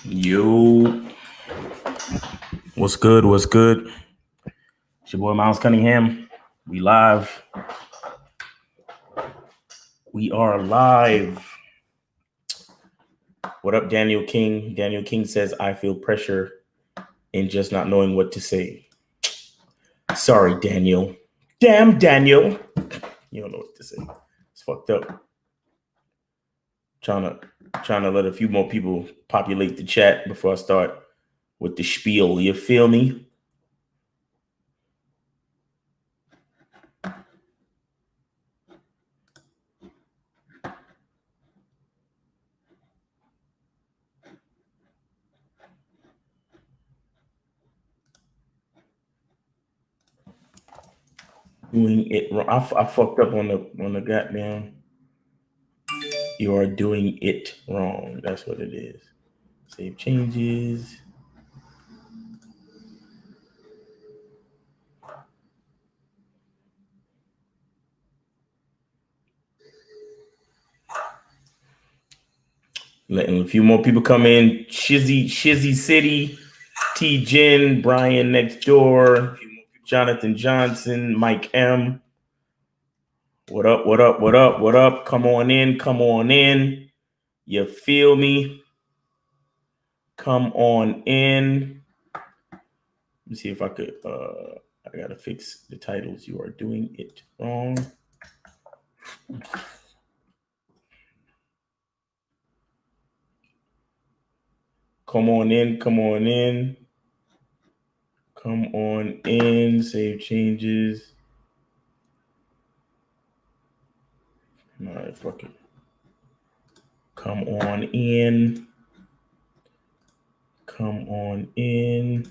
Yo, what's good? What's good? It's your boy Miles Cunningham. We live. We are live. What up, Daniel King? Daniel King says, I feel pressure in just not knowing what to say. Sorry, Daniel. Damn, Daniel. You don't know what to say. It's fucked up. Trying to let a few more people populate the chat before I start with the spiel. You feel me? Doing it wrong. I fucked up on the goddamn. You are doing it wrong. That's what it is. Save changes. Letting a few more people come in. Shizzy City, T Jen, Brian next door, Jonathan Johnson, Mike M. What up? What up? What up? What up? Come on in. Come on in. You feel me? Come on in. Let me see if I could. I gotta fix the titles. You are doing it wrong. Come on in. Come on in. Come on in. Save changes. All right, fuck it. Come on in. Come on in.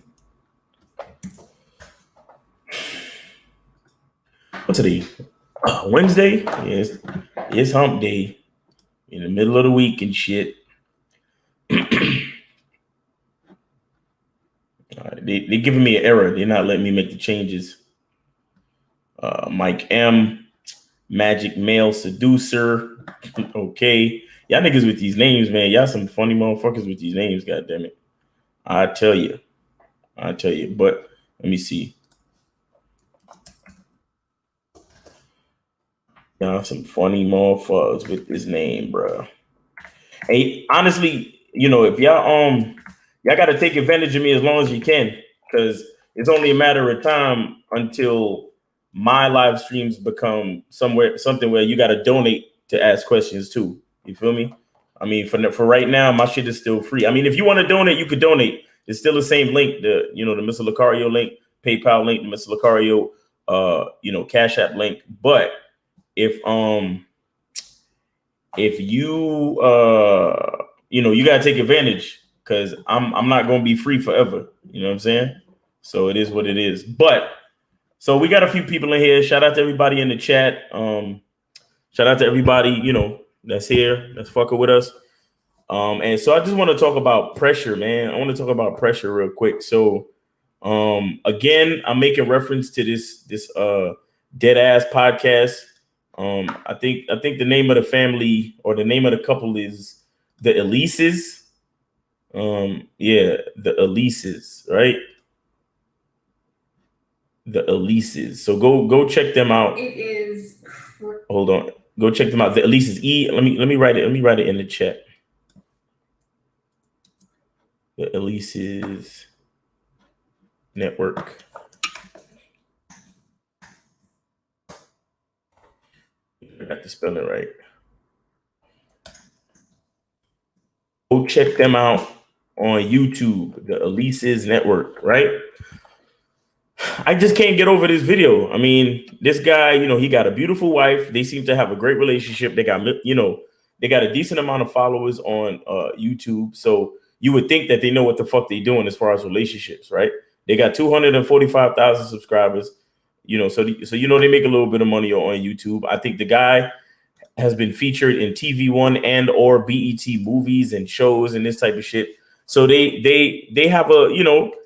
What's today? Wednesday? Yes, it's hump day. In the middle of the week and shit. They're giving me an error. They're not letting me make the changes. Mike M. Magic Male Seducer. Okay. Y'all niggas with these names, man. Y'all some funny motherfuckers with these names, goddammit. I tell you. But let me see. Y'all some funny motherfuckers with this name, bro. Hey, honestly, if y'all gotta take advantage of me as long as you can, because it's only a matter of time until my live streams become something where you gotta donate to ask questions too. You feel me? I mean, for right now, my shit is still free. I mean, if you want to donate, you could donate. It's still the same link, the Mr. Lucario link, PayPal link, the Mr. Lucario, Cash App link. But if you you gotta take advantage, because I'm not gonna be free forever. You know what I'm saying? So it is what it is. But so we got a few people in here. Shout out to everybody in the chat. Shout out to everybody that's here, that's fucking with us. And so I just want to talk about pressure, man. I want to talk about pressure real quick. So again, I'm making reference to this dead ass podcast. I think the name of the family or the name of the couple is the Elises. Yeah, the Elises, right? The Elises. So go check them out. It is. Hold on. Go check them out. The Elises. Let me write it. Let me write it in the chat. The Elises Network. I got to spell it right. Go check them out on YouTube, the Elises Network, right? I just can't get over this video. I mean, this guy, he got a beautiful wife. They seem to have a great relationship. They got, they got a decent amount of followers on YouTube. So you would think that they know what the fuck they doing as far as relationships, right? They got 245,000 subscribers. So they make a little bit of money on YouTube. I think the guy has been featured in TV One and or BET movies and shows and this type of shit. So they have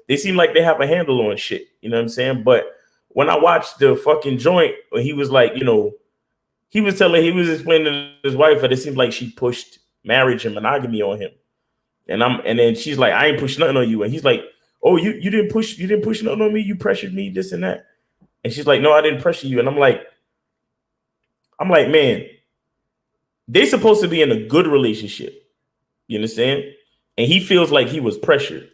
they seem like they have a handle on shit. You know what I'm saying? But when I watched the fucking joint, he was like, he was explaining to his wife that it seemed like she pushed marriage and monogamy on him. And then she's like, I ain't pushing nothing on you. And he's like, oh, you didn't push nothing on me. You pressured me, this and that. And she's like, no, I didn't pressure you. And I'm like, man, they supposed to be in a good relationship. You understand? And he feels like he was pressured.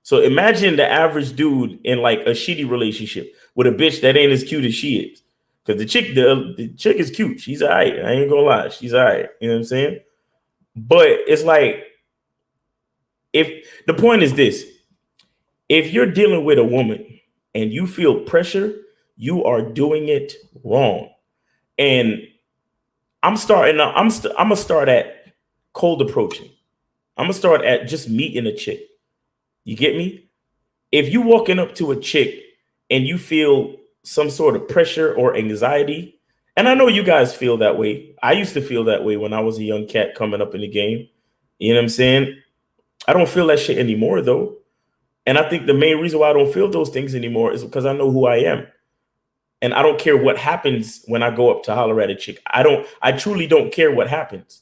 So imagine the average dude in like a shitty relationship with a bitch that ain't as cute as she is. Because the chick is cute. She's all right. I ain't gonna lie. She's all right. You know what I'm saying? But it's like, if the point is this, if you're dealing with a woman and you feel pressure, you are doing it wrong. And I'm gonna start at cold approaching. I'm gonna start at just meeting a chick. You get me? If you walking up to a chick and you feel some sort of pressure or anxiety, and I know you guys feel that way. I used to feel that way when I was a young cat coming up in the game. You know what I'm saying? I don't feel that shit anymore though. And I think the main reason why I don't feel those things anymore is because I know who I am. And I don't care what happens when I go up to holler at a chick. I truly don't care what happens.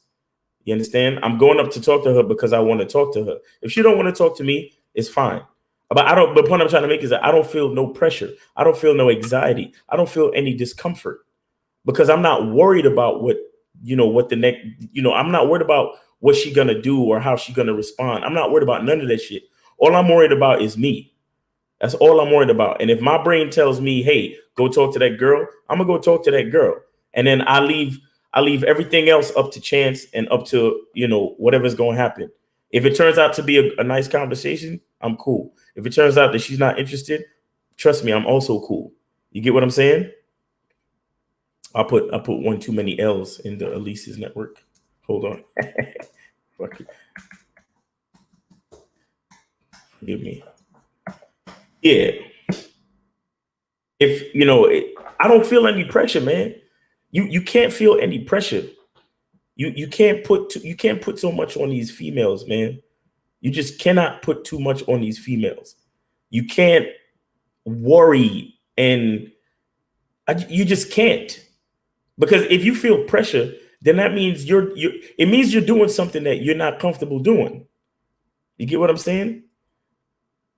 You understand? I'm going up to talk to her because I want to talk to her. If she don't want to talk to me, it's fine. But the point I'm trying to make is that I don't feel no pressure. I don't feel no anxiety. I don't feel any discomfort because I'm not worried about what the next, I'm not worried about what she gonna do or how she gonna respond. I'm not worried about none of that shit. All I'm worried about is me. That's all I'm worried about. And if my brain tells me, hey, go talk to that girl, I'm gonna go talk to that girl. And then I leave everything else up to chance and up to, whatever's gonna happen. If it turns out to be a nice conversation, I'm cool. If it turns out that she's not interested, trust me, I'm also cool. You get what I'm saying? I put one too many L's in the Elise's network. Hold on. Fuck it. Forgive me. Yeah. If I don't feel any pressure, man. You can't feel any pressure. You can't put so much on these females, man. You just cannot put too much on these females. You can't worry, and you just can't. Because if you feel pressure, then that means it means you're doing something that you're not comfortable doing. You get what I'm saying?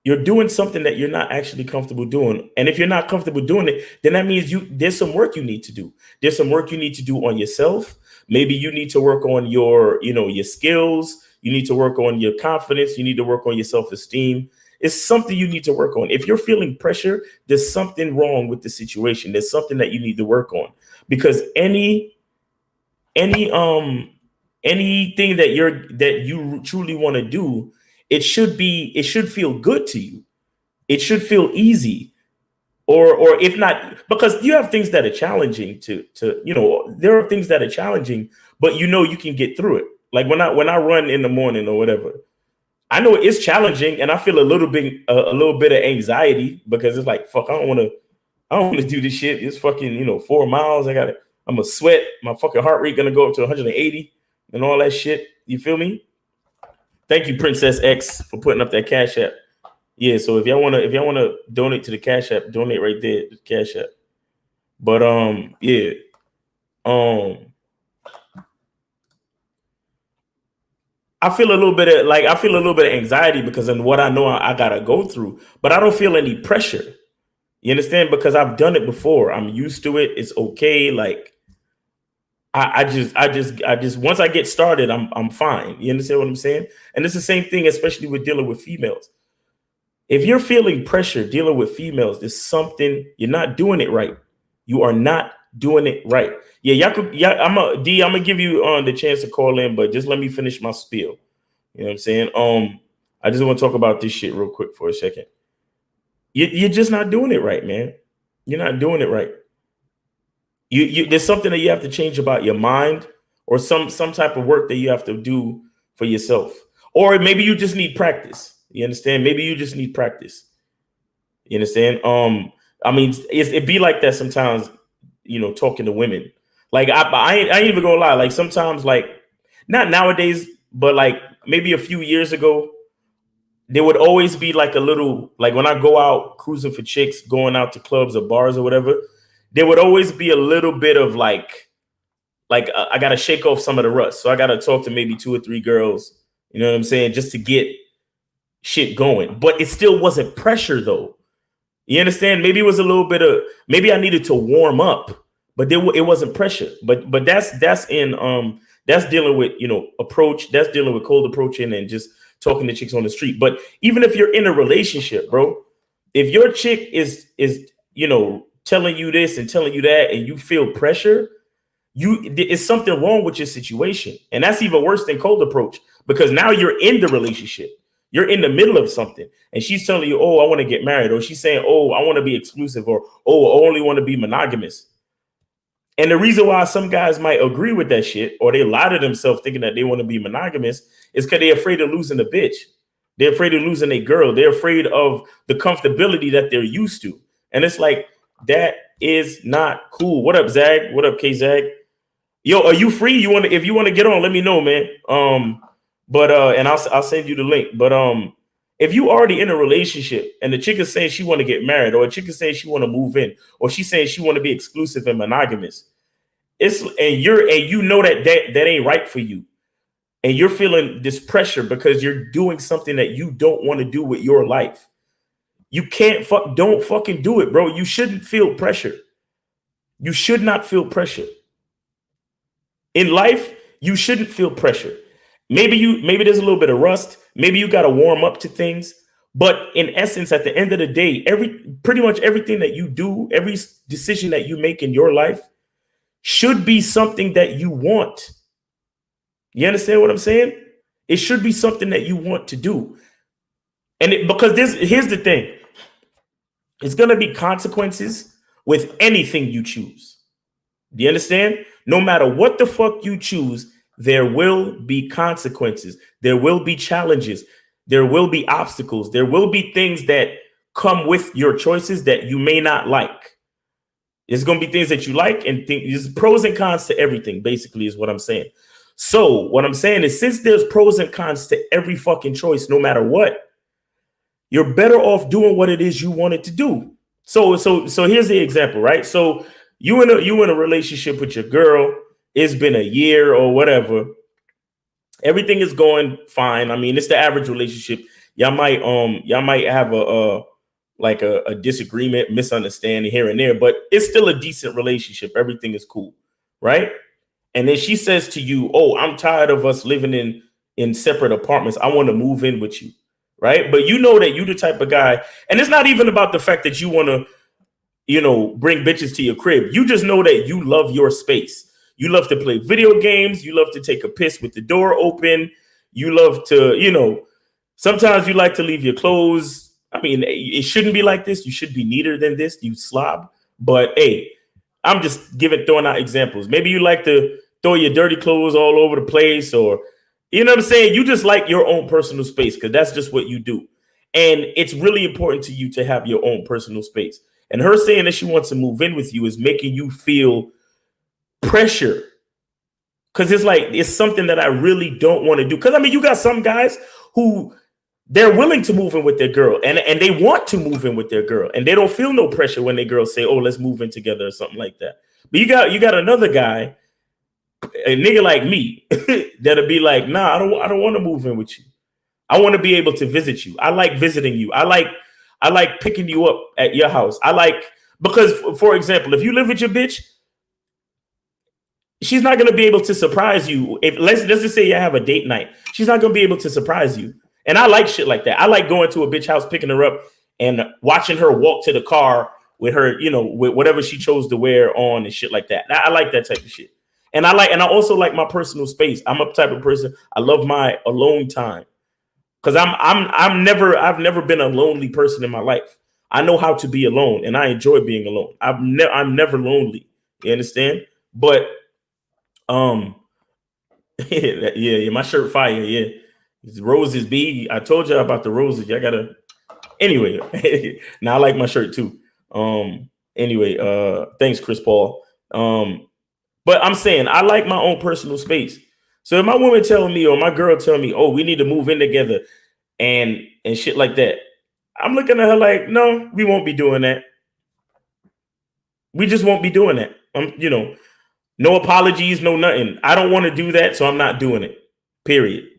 You're doing something that you're not actually comfortable doing. And if you're not comfortable doing it, then that means there's some work you need to do. There's some work you need to do on yourself. Maybe you need to work on your skills. You need to work on your confidence. You need to work on your self-esteem. It's something you need to work on. If you're feeling pressure, there's something wrong with the situation. There's something that you need to work on, because anything that you truly want to do, it should feel good to you. It should feel easy. Or if not, because you have things that are challenging there are things that are challenging, but you can get through it. Like when I run in the morning or whatever, I know it's challenging and I feel a little bit of anxiety because it's like, fuck, I don't want to do this shit. It's fucking, 4 miles. I'm gonna sweat. My fucking heart rate gonna go up to 180 and all that shit. You feel me? Thank you, Princess X, for putting up that Cash App. Yeah, so if y'all wanna donate to the Cash App, donate right there, the Cash App. But yeah. I feel a little bit of anxiety because of what I know I gotta go through, but I don't feel any pressure. You understand? Because I've done it before. I'm used to it. It's okay. Like I just once I get started, I'm fine. You understand what I'm saying? And it's the same thing, especially with dealing with females. If you're feeling pressure dealing with females, there's something you're not doing it right. You are not doing it right. Yeah, I'm gonna give you the chance to call in, but just let me finish my spiel. You know what I'm saying? I just want to talk about this shit real quick for a second. You're just not doing it right, man. You're not doing it right. There's something that you have to change about your mind, or some type of work that you have to do for yourself, or maybe you just need practice. You understand? Maybe you just need practice. You understand? I mean, it be like that sometimes. Talking to women, like I ain't even gonna lie. Like sometimes, like not nowadays, but like maybe a few years ago, there would always be like a little, like when I go out cruising for chicks, going out to clubs or bars or whatever, there would always be a little bit of like I got to shake off some of the rust. So I got to talk to maybe 2 or 3 girls, You know what I'm saying? Just to get shit going. But it still wasn't pressure though. You understand? Maybe it was a little bit of, maybe I needed to warm up, but it wasn't pressure. But that's dealing with, you know, approach. That's dealing with cold approaching and just talking to chicks on the street. But even if you're in a relationship, bro, if your chick is you know, telling you this and telling you that, and you feel pressure, it's something wrong with your situation. And that's even worse than cold approach, because now you're in the relationship. You're in the middle of something, and she's telling you, oh, I want to get married, or she's saying, oh, I want to be exclusive, or oh, I only want to be monogamous. And the reason why some guys might agree with that shit, or they lie to themselves thinking that they want to be monogamous, is because they're afraid of losing the bitch. They're afraid of losing a girl. They're afraid of the comfortability that they're used to. And it's like, that is not cool. What up, Zag? What up, K-Zag? Yo, are you free? If you want to get on, let me know, man. And I'll send you the link. But if you already in a relationship and the chick is saying she want to get married, or a chick is saying she want to move in, or she's saying she want to be exclusive and monogamous, you know that ain't right for you. And you're feeling this pressure because you're doing something that you don't want to do with your life. You don't fucking do it, bro. You shouldn't feel pressure. You should not feel pressure. In life, you shouldn't feel pressure. Maybe there's a little bit of rust. Maybe you got to warm up to things. But in essence, at the end of the day, pretty much everything that you do, every decision that you make in your life should be something that you want. You understand what I'm saying? It should be something that you want to do. And here's the thing. It's going to be consequences with anything you choose. Do you understand? No matter what the fuck you choose, there will be consequences. There will be challenges. There will be obstacles. There will be things that come with your choices that you may not like. There's going to be things that you like, and there's pros and cons to everything, basically, is what I'm saying. So what I'm saying is, since there's pros and cons to every fucking choice, no matter what, you're better off doing what it is you wanted to do. So here's the example, right? So you in a relationship with your girl. It's been a year or whatever. Everything is going fine. I mean, it's the average relationship. Y'all might have a disagreement, misunderstanding here and there, but it's still a decent relationship. Everything is cool, right? And then she says to you, "Oh, I'm tired of us living in separate apartments. I want to move in with you." Right? But you know that you the type of guy, and it's not even about the fact that you want to, you know, bring bitches to your crib. You just know that you love your space. You love to play video games. You love to take a piss with the door open. You love to, you know, sometimes you like to leave your clothes. I mean, it shouldn't be like this. You should be neater than this, you slob. But hey, I'm just throwing out examples. Maybe you like to throw your dirty clothes all over the place, or, you know what I'm saying? You just like your own personal space because that's just what you do. And it's really important to you to have your own personal space. And her saying that she wants to move in with you is making you feel pressure. Because it's something that I really don't want to do. Because, I mean, you got some guys who they're willing to move in with their girl, and they want to move in with their girl, and they don't feel no pressure when their girls say, "Oh, let's move in together," or something like that. But you got another guy, a nigga like me, that'll be like, "Nah, I don't want to move in with you. I want to be able to visit you. I like visiting you. I like picking you up at your house. Because, for example, if you live with your bitch, she's not going to be able to surprise you. If let's just say you have a date night, she's not going to be able to surprise you. And I like shit like that. I like going to a bitch house, picking her up, and watching her walk to the car with her, you know, with whatever she chose to wear on and shit like that. I like that type of shit. And I also like my personal space. I'm a type of person. I love my alone time. Because I've never been a lonely person in my life. I know how to be alone, and I enjoy being alone. I'm never lonely. You understand? But yeah, my shirt fire. Yeah, it's roses. B. I told you about the roses. Y'all gotta. Anyway, now I like my shirt too. Anyway, thanks, Chris Paul. But I'm saying I like my own personal space. So if my woman telling me, or my girl telling me, "Oh, we need to move in together," and shit like that, I'm looking at her like, "No, we won't be doing that. We just won't be doing that." You know, no apologies, no nothing. I don't want to do that, so I'm not doing it. Period.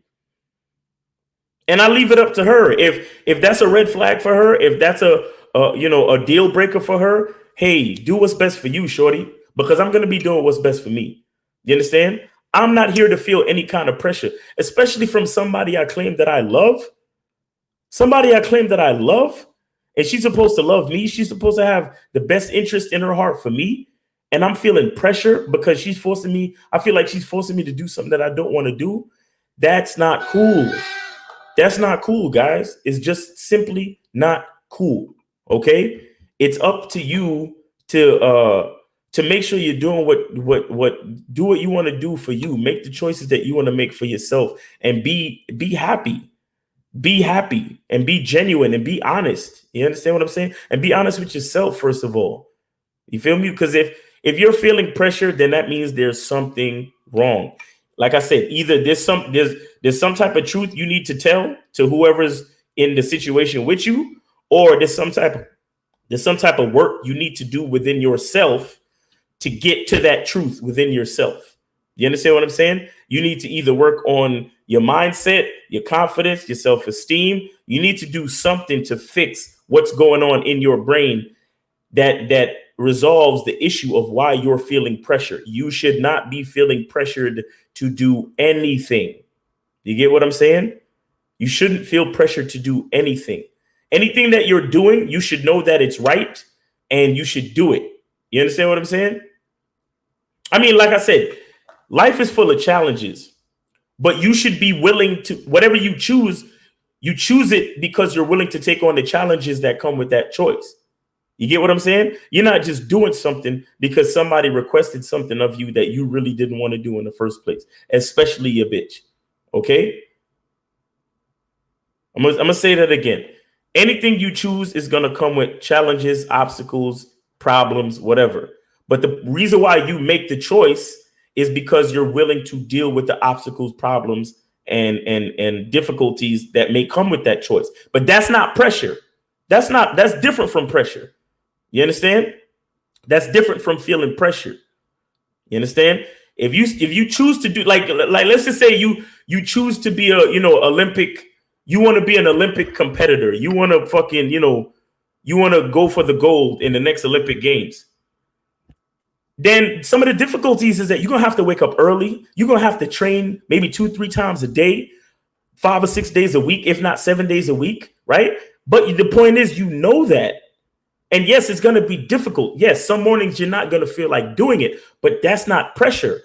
And I leave it up to her. If that's a red flag for her, if that's a deal breaker for her, hey, do what's best for you, shorty, because I'm gonna be doing what's best for me. You understand? I'm not here to feel any kind of pressure, especially from somebody I claim that I love. Somebody I claim that I love, and she's supposed to love me. She's supposed to have the best interest in her heart for me. And I'm feeling pressure because she's forcing me. I feel like she's forcing me to do something that I don't want to do. That's not cool. That's not cool, guys. It's just simply not cool. Okay? It's up to you to make sure you're doing what do what you want to do for you. Make the choices that you want to make for yourself and be happy. Be happy and be genuine and be honest. You understand what I'm saying? And be honest with yourself first of all. You feel me? Because if you're feeling pressure, then that means there's something wrong. Like I said, either there's some type of truth you need to tell to whoever's in the situation with you, or there's some type of work you need to do within yourself to get to that truth within yourself. You understand what I'm saying? You need to either work on your mindset, your confidence, your self-esteem. You need to do something to fix what's going on in your brain that resolves the issue of why you're feeling pressure. You should not be feeling pressured to do anything. You get what I'm saying? You shouldn't feel pressure to do anything. Anything that you're doing, you should know that it's right and you should do it. You understand what I'm saying? I mean, like I said, life is full of challenges, but you should be willing to, whatever you choose it because you're willing to take on the challenges that come with that choice. You get what I'm saying? You're not just doing something because somebody requested something of you that you really didn't want to do in the first place, especially your bitch. Okay? I'm gonna say that again. Anything you choose is gonna come with challenges, obstacles, problems, whatever. But the reason why you make the choice is because you're willing to deal with the obstacles, problems, and difficulties that may come with that choice. But that's not pressure. That's different from pressure. You understand? That's different from feeling pressure. You understand? If you choose to do like let's just say you choose to be a Olympic, you want to be an Olympic competitor. You want to fucking, you want to go for the gold in the next Olympic Games. Then some of the difficulties is that you're gonna have to wake up early. You're gonna have to train maybe 2-3 times a day, 5 or 6 days a week, if not 7 days a week, right? But the point is, you know that. And yes, it's going to be difficult. Yes, some mornings you're not going to feel like doing it, but that's not pressure.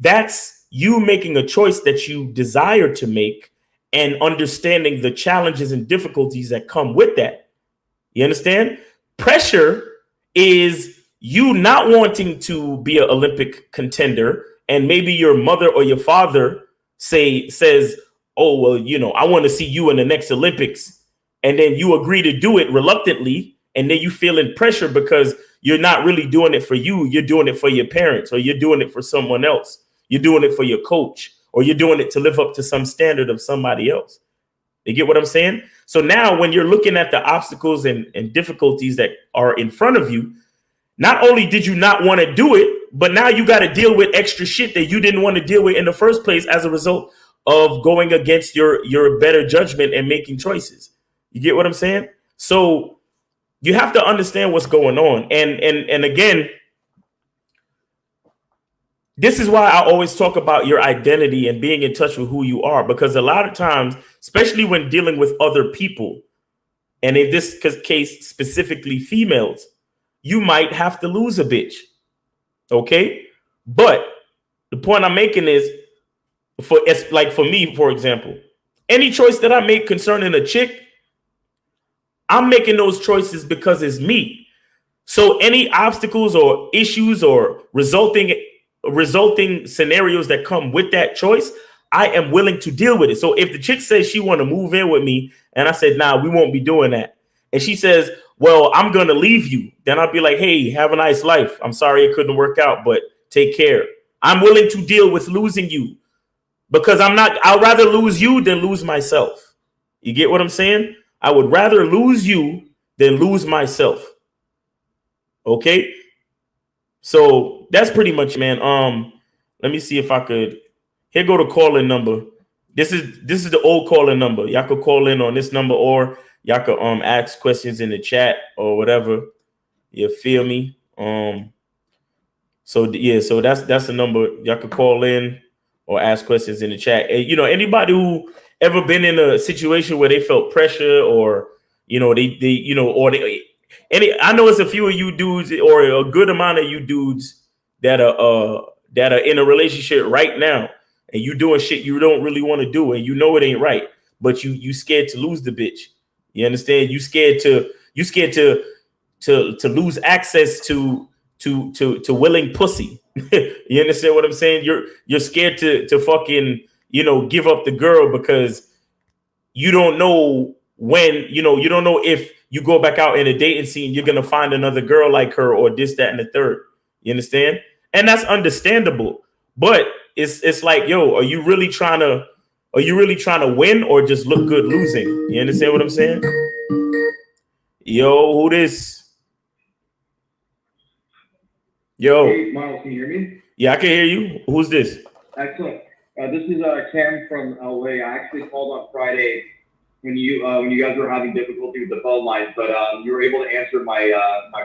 That's you making a choice that you desire to make and understanding the challenges and difficulties that come with that. You understand? Pressure is you not wanting to be an Olympic contender, and maybe your mother or your father says, "Oh, well, I want to see you in the next Olympics," and then you agree to do it reluctantly. And then you feeling pressure because you're not really doing it for you. You're doing it for your parents, or you're doing it for someone else. You're doing it for your coach, or you're doing it to live up to some standard of somebody else. You get what I'm saying? So now when you're looking at the obstacles and difficulties that are in front of you, not only did you not want to do it, but now you got to deal with extra shit that you didn't want to deal with in the first place as a result of going against your better judgment and making choices. You get what I'm saying? So you have to understand what's going on. And again, this is why I always talk about your identity and being in touch with who you are, because a lot of times, especially when dealing with other people, and in this case, specifically females, you might have to lose a bitch. Okay? But the point I'm making is, for me, for example, any choice that I make concerning a chick, I'm making those choices because it's me. So any obstacles or issues or resulting scenarios that come with that choice, I am willing to deal with it. So if the chick says she want to move in with me and I said, nah, we won't be doing that, and she says, well, I'm going to leave you, then I'll be like, hey, have a nice life. I'm sorry it couldn't work out, but take care. I'm willing to deal with losing you because I'd rather lose you than lose myself. You get what I'm saying? I would rather lose you than lose myself. Okay? So that's pretty much, man. Let me see if I could. Here go the calling number. This is the old calling number. Y'all could call in on this number, or y'all could ask questions in the chat or whatever. You feel me? So yeah, so that's the number. Y'all could call in or ask questions in the chat. And, you know, anybody who ever been in a situation where they felt pressure, or you know, they you know, or they I know it's a few of you dudes, or a good amount of you dudes that are in a relationship right now, and you doing shit you don't really want to do, and you know it ain't right, but you scared to lose the bitch. You understand? You scared to lose access to willing pussy. You understand what I'm saying? You're scared to fucking, you know, give up the girl because you don't know when, you know, you don't know if you go back out in a dating scene, you're gonna find another girl like her, or this, that, and the third. You understand? And that's understandable. But it's like, yo, are you really trying to win, or just look good losing? You understand what I'm saying? Yo, who this? Yo. Hey, Miles, can you hear me? Yeah, I can hear you. Who's this? Excellent. This is Cam from LA. I actually called on Friday when you guys were having difficulty with the phone lines, but you were able to answer my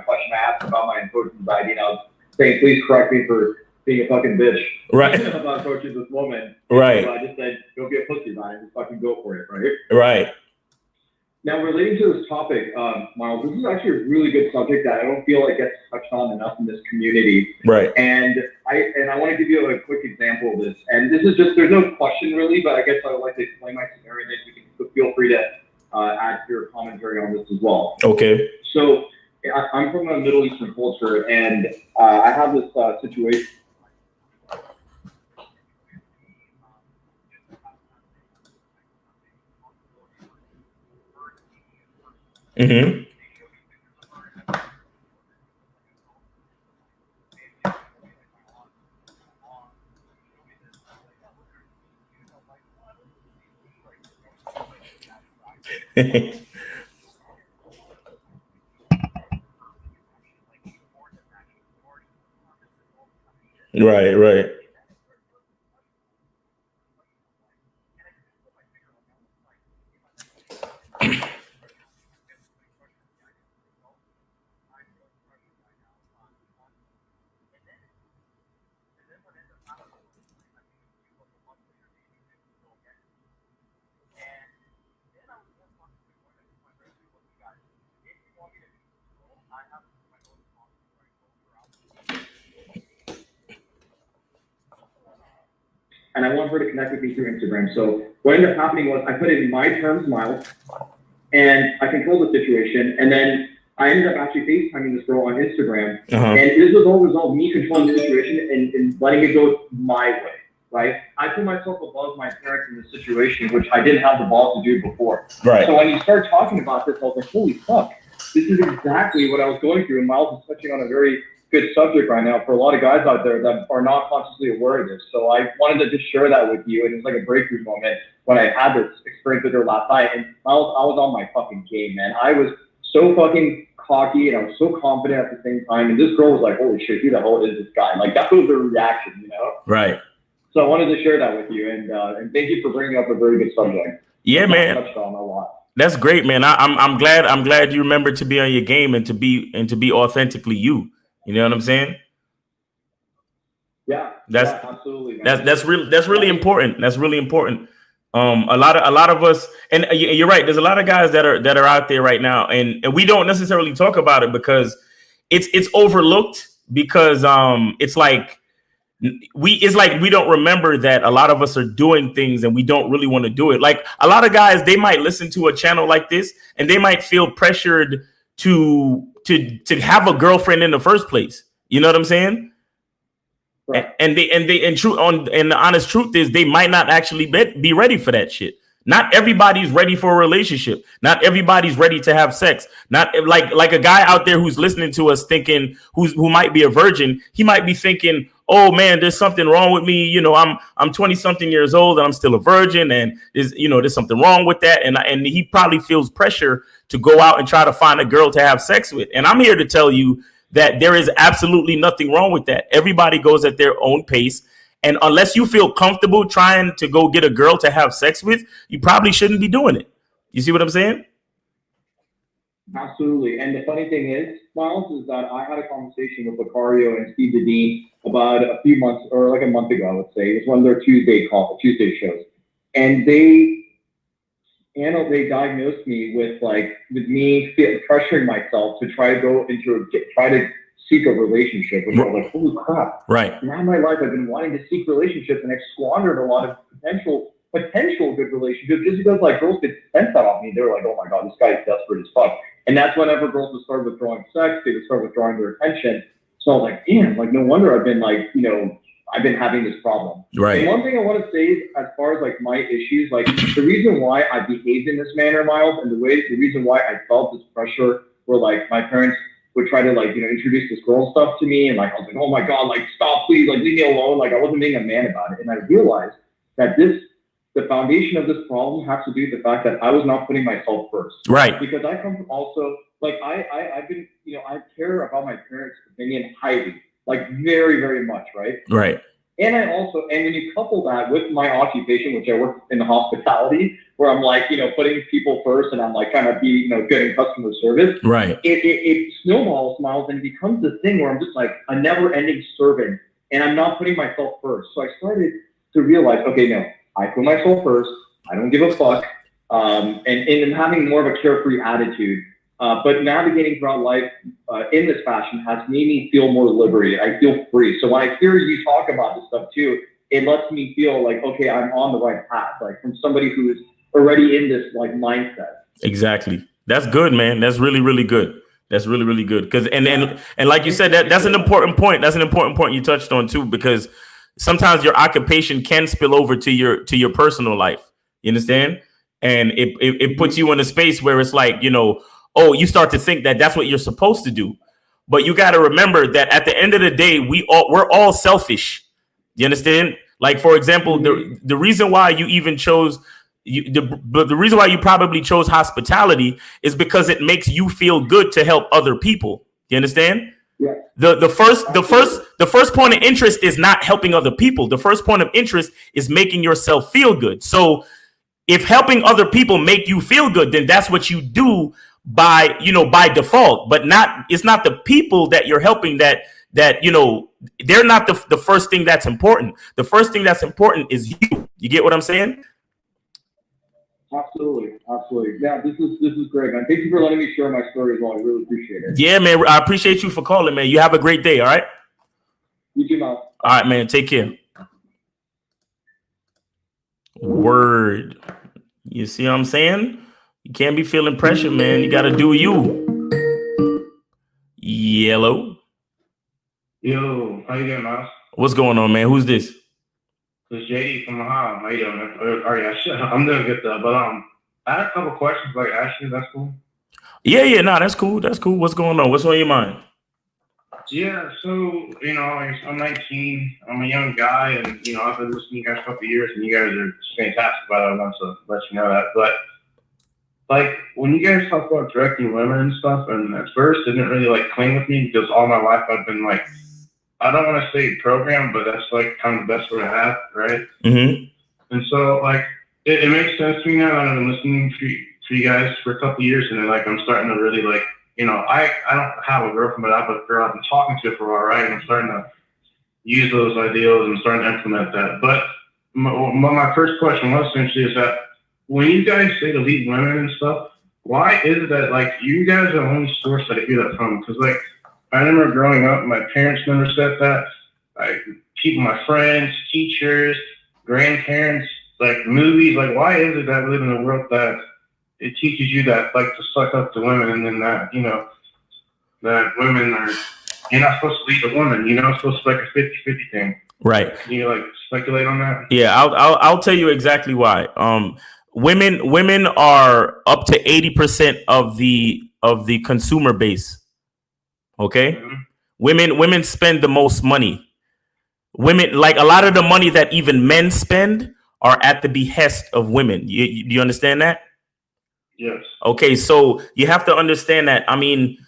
question I asked about my coach's anxiety, and I was saying, please correct me for being a fucking bitch. Right. About coaches this moment. Right. So I just said, don't be a pussy about it. Just fucking go for it, right? Right. Now, relating to this topic, Miles, this is actually a really good subject that I don't feel like gets touched on enough in this community. Right. And I want to give you a quick example of this. And this is just, there's no question really, but I guess I would like to explain my scenario, and you can feel free to add your commentary on this as well. Okay. So I'm from a Middle Eastern culture, and I have this situation. Mm-hmm. Right, right. And I want her to connect with me through Instagram. So what ended up happening was I put it in my terms, Miles, and I controlled the situation. And then I ended up actually FaceTiming this girl on Instagram. And this was all result me controlling the situation and letting it go my way, right? I put myself above my parents in this situation, which I didn't have the balls to do before. Right. So when you start talking about this, I was like, holy fuck, this is exactly what I was going through. And Miles is touching on a very good subject right now for a lot of guys out there that are not consciously aware of this. So I wanted to just share that with you. And it was like a breakthrough moment when I had this experience with her last night. And I was on my fucking game, man. I was so fucking cocky and I was so confident at the same time. And this girl was like, holy shit, who the hell is this guy? Like, that was the reaction, you know? Right. So I wanted to share that with you. And thank you for bringing up a very good subject. Yeah, man. Touched on a lot. That's great, man. I'm glad you remembered to be on your game and to be authentically you. You know what I'm saying? Yeah, that's absolutely. Man. That's really important. That's really important. A lot of us, and you're right. There's a lot of guys that are out there right now, and we don't necessarily talk about it because it's overlooked, because it's like we don't remember that a lot of us are doing things and we don't really want to do it. Like a lot of guys, they might listen to a channel like this and they might feel pressured to have a girlfriend in the first place. You know what I'm saying? Right. And the honest truth is they might not actually be ready for that shit. Not everybody's ready for a relationship. Not everybody's ready to have sex. Not like a guy out there who's listening to us thinking, who might be a virgin. He might be thinking, oh man, there's something wrong with me. You know, I'm 20 something years old and I'm still a virgin, and there's something wrong with that. And he probably feels pressure to go out and try to find a girl to have sex with. And I'm here to tell you that there is absolutely nothing wrong with that. Everybody goes at their own pace. And unless you feel comfortable trying to go get a girl to have sex with, you probably shouldn't be doing it. You see what I'm saying? Absolutely. And the funny thing is, Miles, is that I had a conversation with Lucario and Steve Dedeen about a few months, or like a month ago, I would say. It was one of their Tuesday shows. And they diagnosed me with me pressuring myself to try to try to seek a relationship. And I was like, holy crap. Right. Now in my life, I've been wanting to seek relationships, and I've squandered a lot of potential good relationships just because girls could sense that off me. They were like, oh my God, this guy's desperate as fuck. And that's whenever girls would start withdrawing sex, they would start withdrawing their attention. So I was like, damn, no wonder I've been I've been having this problem. Right. And one thing I want to say is, as far as my issues, the reason why I behaved in this manner, Miles, and the reason why I felt this pressure where my parents would try to introduce this girl stuff to me, and I was like, oh my God, stop, please, leave me alone. I wasn't being a man about it. And I realized that the foundation of this problem has to do with the fact that I was not putting myself first. Right. Because I come from also I've been I care about my parents' opinion highly, very, very much, right? Right. And when you couple that with my occupation, which I work in the hospitality, where I'm putting people first, and I'm kind of getting customer service. Right. It snowballs, Miles, and it becomes this thing where I'm just a never-ending servant, and I'm not putting myself first. So I started to realize, okay, no, I put myself first. I don't give a fuck. And having more of a carefree attitude. But navigating throughout life in this fashion has made me feel more liberated. I feel free. So when I hear you talk about this stuff too, it lets me feel okay, I'm on the right path, from somebody who is already in this mindset. Exactly. That's good, man. That's really, really good. That's really, really good. Because and like you said, that's an important point. That's an important point you touched on too, because sometimes your occupation can spill over to your personal life. You understand? And it puts you in a space where it's you start to think that that's what you're supposed to do. But you got to remember that at the end of the day, we're all selfish. You understand? For example, the reason why you even chose the reason why you probably chose hospitality is because it makes you feel good to help other people. You understand? Yeah. The first point of interest is not helping other people. The first point of interest is making yourself feel good. So if helping other people make you feel good, then that's what you do by default. But it's not the people that you're helping that they're not the first thing that's important. The first thing that's important is you. You get what I'm saying? Absolutely. Yeah, this is great, man. Thank you for letting me share my story as well. I really appreciate it. Yeah, man. I appreciate you for calling, man. You have a great day. All right. You too, man. All right, man. Take care. Word. You see what I'm saying? You can't be feeling pressure, man. You got to do you. Yellow. Yo, how you doing, Miles? What's going on, man? Who's this? It's JD from Ohio. How you doing, man? I'm doing good though. But I had a couple questions to ask you. That's cool. Yeah. No, that's cool. What's going on? What's on your mind? Yeah, so I'm 19. I'm a young guy, and I've been listening to you guys for a couple of years, and you guys are fantastic. By the way, I want to let you know that. But when you guys talk about directing women and stuff, and at first it didn't really cling with me because all my life I've been I don't want to say programmed, but that's kind of the best word I have, right? Mm-hmm. And so it makes sense to me now that I've been listening to you guys for a couple of years, and then I'm starting to really I don't have a girlfriend, but I have a girl I've been talking to for a while, right? And I'm starting to use those ideals and starting to implement that. But my first question was essentially is that when you guys say to lead women and stuff, why is it that you guys are the only source that I hear that from? Because I remember growing up, my parents never said that. People, my friends, teachers, grandparents, movies. Why is it that we live in a world that it teaches you that to suck up to women, and then that that women you're not supposed to lead a woman. It's supposed to be a 50-50 thing. Right. Can you speculate on that? Yeah, I'll tell you exactly why. Women are up to 80% of the consumer base. Okay. Mm-hmm. Women spend the most money. Women, a lot of the money that even men spend are at the behest of women. You understand that? Yes. Okay, so you have to understand that. I mean,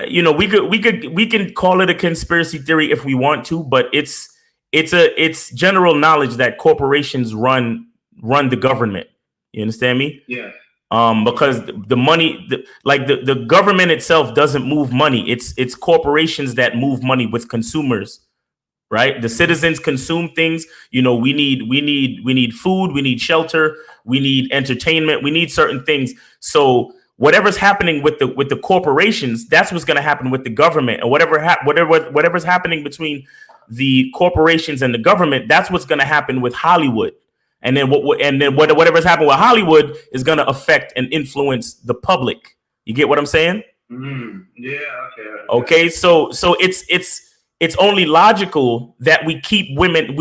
we can call it a conspiracy theory if we want to, but it's it's general knowledge that corporations run the government. You understand me? Yeah. Because the money, the government itself doesn't move money. It's corporations that move money with consumers, right? The citizens consume things. You know, we need food, we need shelter, we need entertainment, we need certain things. So whatever's happening with the corporations, that's what's going to happen with the government, and whatever's happening between the corporations and the government, that's what's going to happen with Hollywood. And then whatever's happened with Hollywood is going to affect and influence the public. You get what I'm saying? Yeah. Okay. So it's only logical that we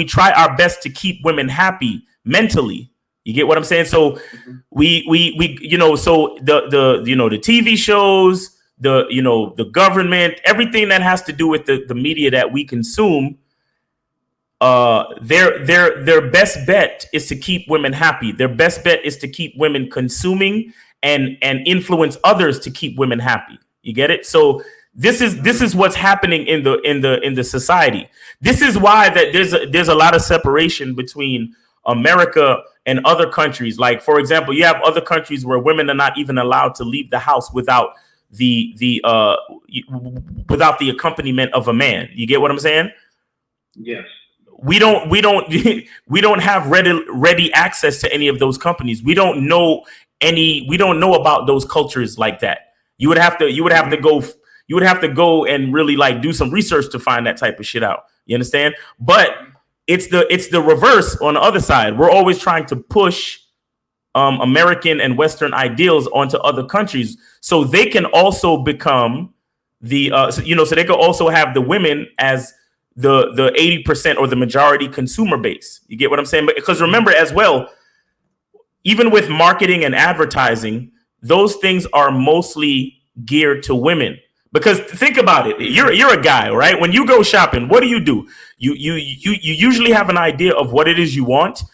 try our best to keep women happy mentally. You get what I'm saying? So we so the TV shows, the government, everything that has to do with the media that we consume, their best bet is to keep women happy. Their best bet is to keep women consuming and influence others to keep women happy. You get it? So this is what's happening in the society. This is why that there's a lot of separation between America and other countries. Like, for example, you have other countries where women are not even allowed to leave the house without the accompaniment of a man. You get what I'm saying? Yes. We don't have ready access to any of those companies. We don't know about those cultures like that. You would have to go and really like do some research to find that type of shit out. You understand? But it's the reverse on the other side. We're always trying to push American and Western ideals onto other countries so they can also become so they can also have the women as the 80% or the majority consumer base. You get what I'm saying? Because remember as well, even with marketing and advertising, those things are mostly geared to women. Because think about it, you're a guy, right? When you go shopping, what do? You usually have an idea of what it is you want,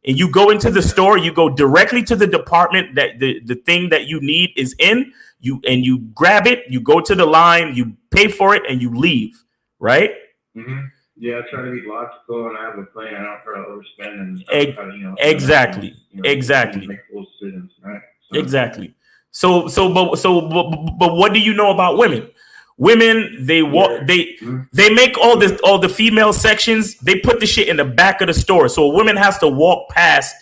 and you go into the store. You go directly to the department that the thing that you need is in. You grab it. You go to the line. You pay for it, and you leave, right? Mm-hmm. Yeah, I try to be logical, and I have a plan. I don't try to overspend and exactly. Make those decisions, right? Exactly. So, but what do you know about women? Women, they make all the female sections. They put the shit in the back of the store. So a woman has to walk past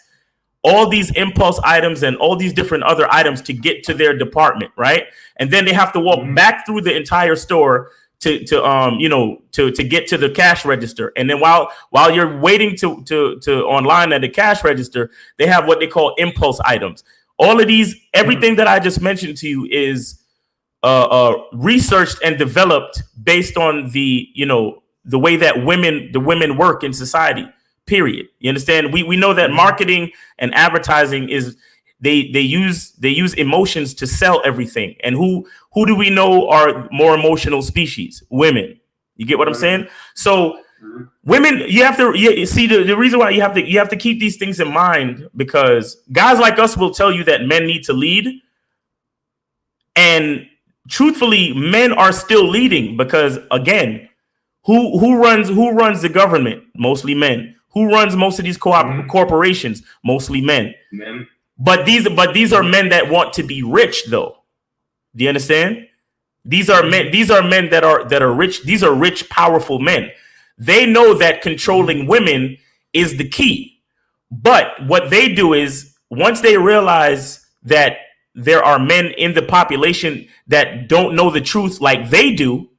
all these impulse items and all these different other items to get to their department, right? And then they have to walk back through the entire store to get to the cash register. And then while you're waiting to online at the cash register, they have what they call impulse items. All of these, everything that I just mentioned to you is researched and developed based on the way that the women work in society. Period. You understand? We know that marketing and advertising is they use emotions to sell everything. And who do we know are more emotional species? Women. You get what I'm saying? So women, you have to see the reason why you have to keep these things in mind, because guys like us will tell you that men need to lead, and truthfully, men are still leading because again, who runs the government? Mostly men. Who runs most of these corporations? Mostly men. But these are men that want to be rich, though. Do you understand? These are men that are rich. These are rich, powerful men. They know that controlling women is the key. But what they do is, once they realize that there are men in the population that don't know the truth like they do,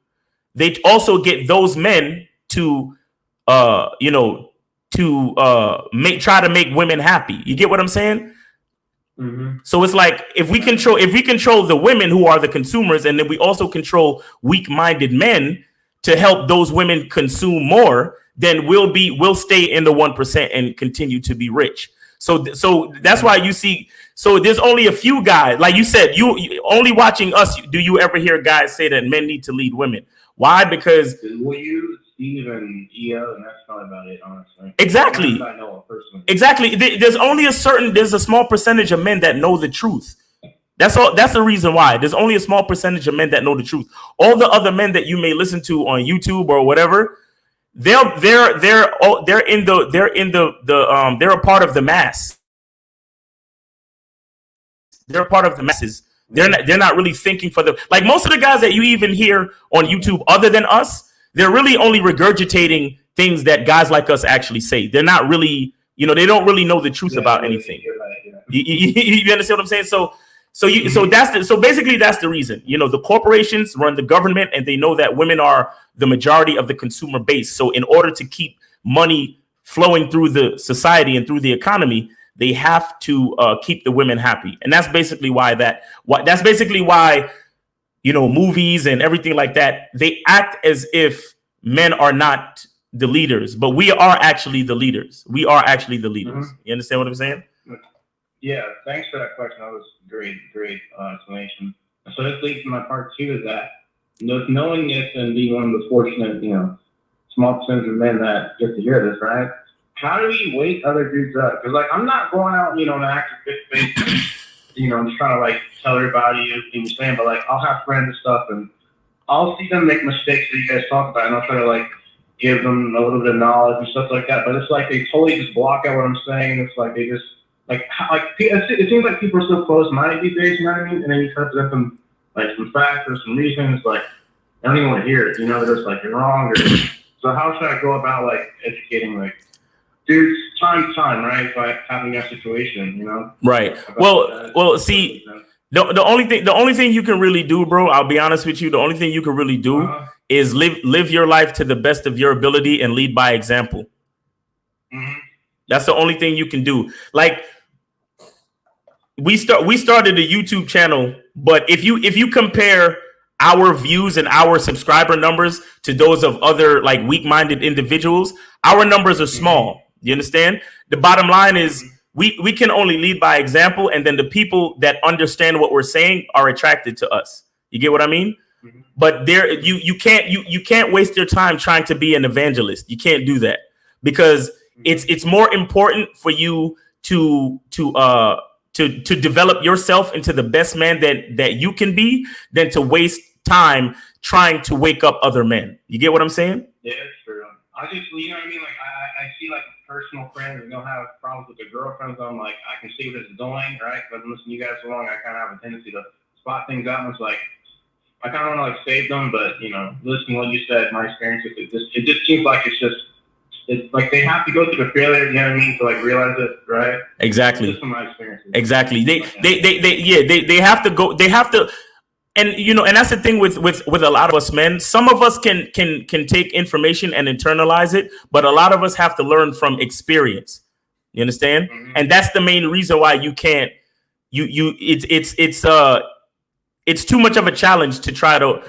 they also get those men to try to make women happy. You get what I'm saying? So it's like if we control the women who are the consumers, and then we also control weak-minded men to help those women consume more, then we'll stay in the 1% and continue to be rich. So that's why you see. So there's only a few guys, like you said, you only watching us. Do you ever hear guys say that men need to lead women? Why? Because Steve and EO, and that's not about it, honestly. Exactly. I know personally. Exactly. There's a small percentage of men that know the truth. That's all. That's the reason why. There's only a small percentage of men that know the truth. All the other men that you may listen to on YouTube or whatever, they're a part of the mass. They're a part of the masses. They're not really thinking for the, like most of the guys that you even hear on YouTube other than us, they're really only regurgitating things that guys like us actually say. They're not really, they don't really know the truth about anything. You understand what I'm saying? So basically that's the reason. The corporations run the government, and they know that women are the majority of the consumer base. So in order to keep money flowing through the society and through the economy, they have to keep the women happy. And that's basically why movies and everything like that, they act as if men are not the leaders, but we are actually the leaders. We are actually the leaders. Mm-hmm. You understand what I'm saying? Yeah, thanks for that question. That was great explanation. So this leads to my part two, is that knowing this and being one of the fortunate, small percentage of men that get to hear this, right? How do we wake other dudes up? Because I'm not going out, and acting fit face, I'm just trying to tell everybody everything you're saying, but I'll have friends and stuff, and I'll see them make mistakes that you guys talk about, and I'll try to give them a little bit of knowledge and stuff like that. But it's they totally just block out what I'm saying. It's they just it seems like people are so close-minded these days. You know what I mean? And then you try to present them some facts or some reasons. I don't even want to hear it. They're just you're wrong. So how should I go about educating dudes time to time, right? By having that situation, Right. Well, see, the only thing you can really do, bro, I'll be honest with you, the only thing you can really do is live your life to the best of your ability and lead by example. Mm-hmm. That's the only thing you can do. We started a YouTube channel, but if you compare our views and our subscriber numbers to those of other weak-minded individuals, our numbers are small. You understand? The bottom line is we can only lead by example, and then the people that understand what we're saying are attracted to us. You get what I mean? Mm-hmm. But you can't waste your time trying to be an evangelist. You can't do that, because it's more important for you to develop yourself into the best man that you can be than to waste time trying to wake up other men. You get what I'm saying? Yeah, it's true. I just, you know what I mean? I see personal friends that don't have problems with their girlfriends. I'm I can see what it's doing, right? Because I've been listening to you guys so long, I kind of have a tendency to spot things out. And it's I kind of want to save them, but, listening to what you said, my experience with it just seems it's they have to go through the failure, you know what I mean, to realize it, right? Exactly. Just from my experiences. Exactly. They have to go. They have to. And and that's the thing with a lot of us men. Some of us can take information and internalize it, but a lot of us have to learn from experience. You understand? Mm-hmm. And that's the main reason why you can't. It's too much of a challenge to try to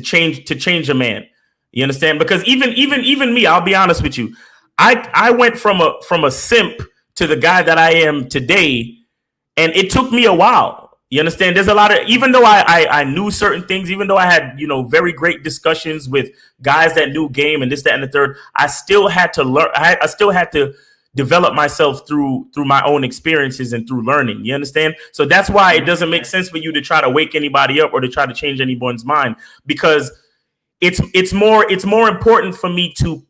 change a man. You understand? Because even me, I'll be honest with you, I went from a simp to the guy that I am today, and it took me a while. You understand? There's a lot of, even though I knew certain things, even though I had, very great discussions with guys that knew game and this, that, and the third, I still had to learn. I still had to develop myself through my own experiences and through learning. You understand? So that's why it doesn't make sense for you to try to wake anybody up or to try to change anyone's mind, because it's more important for me to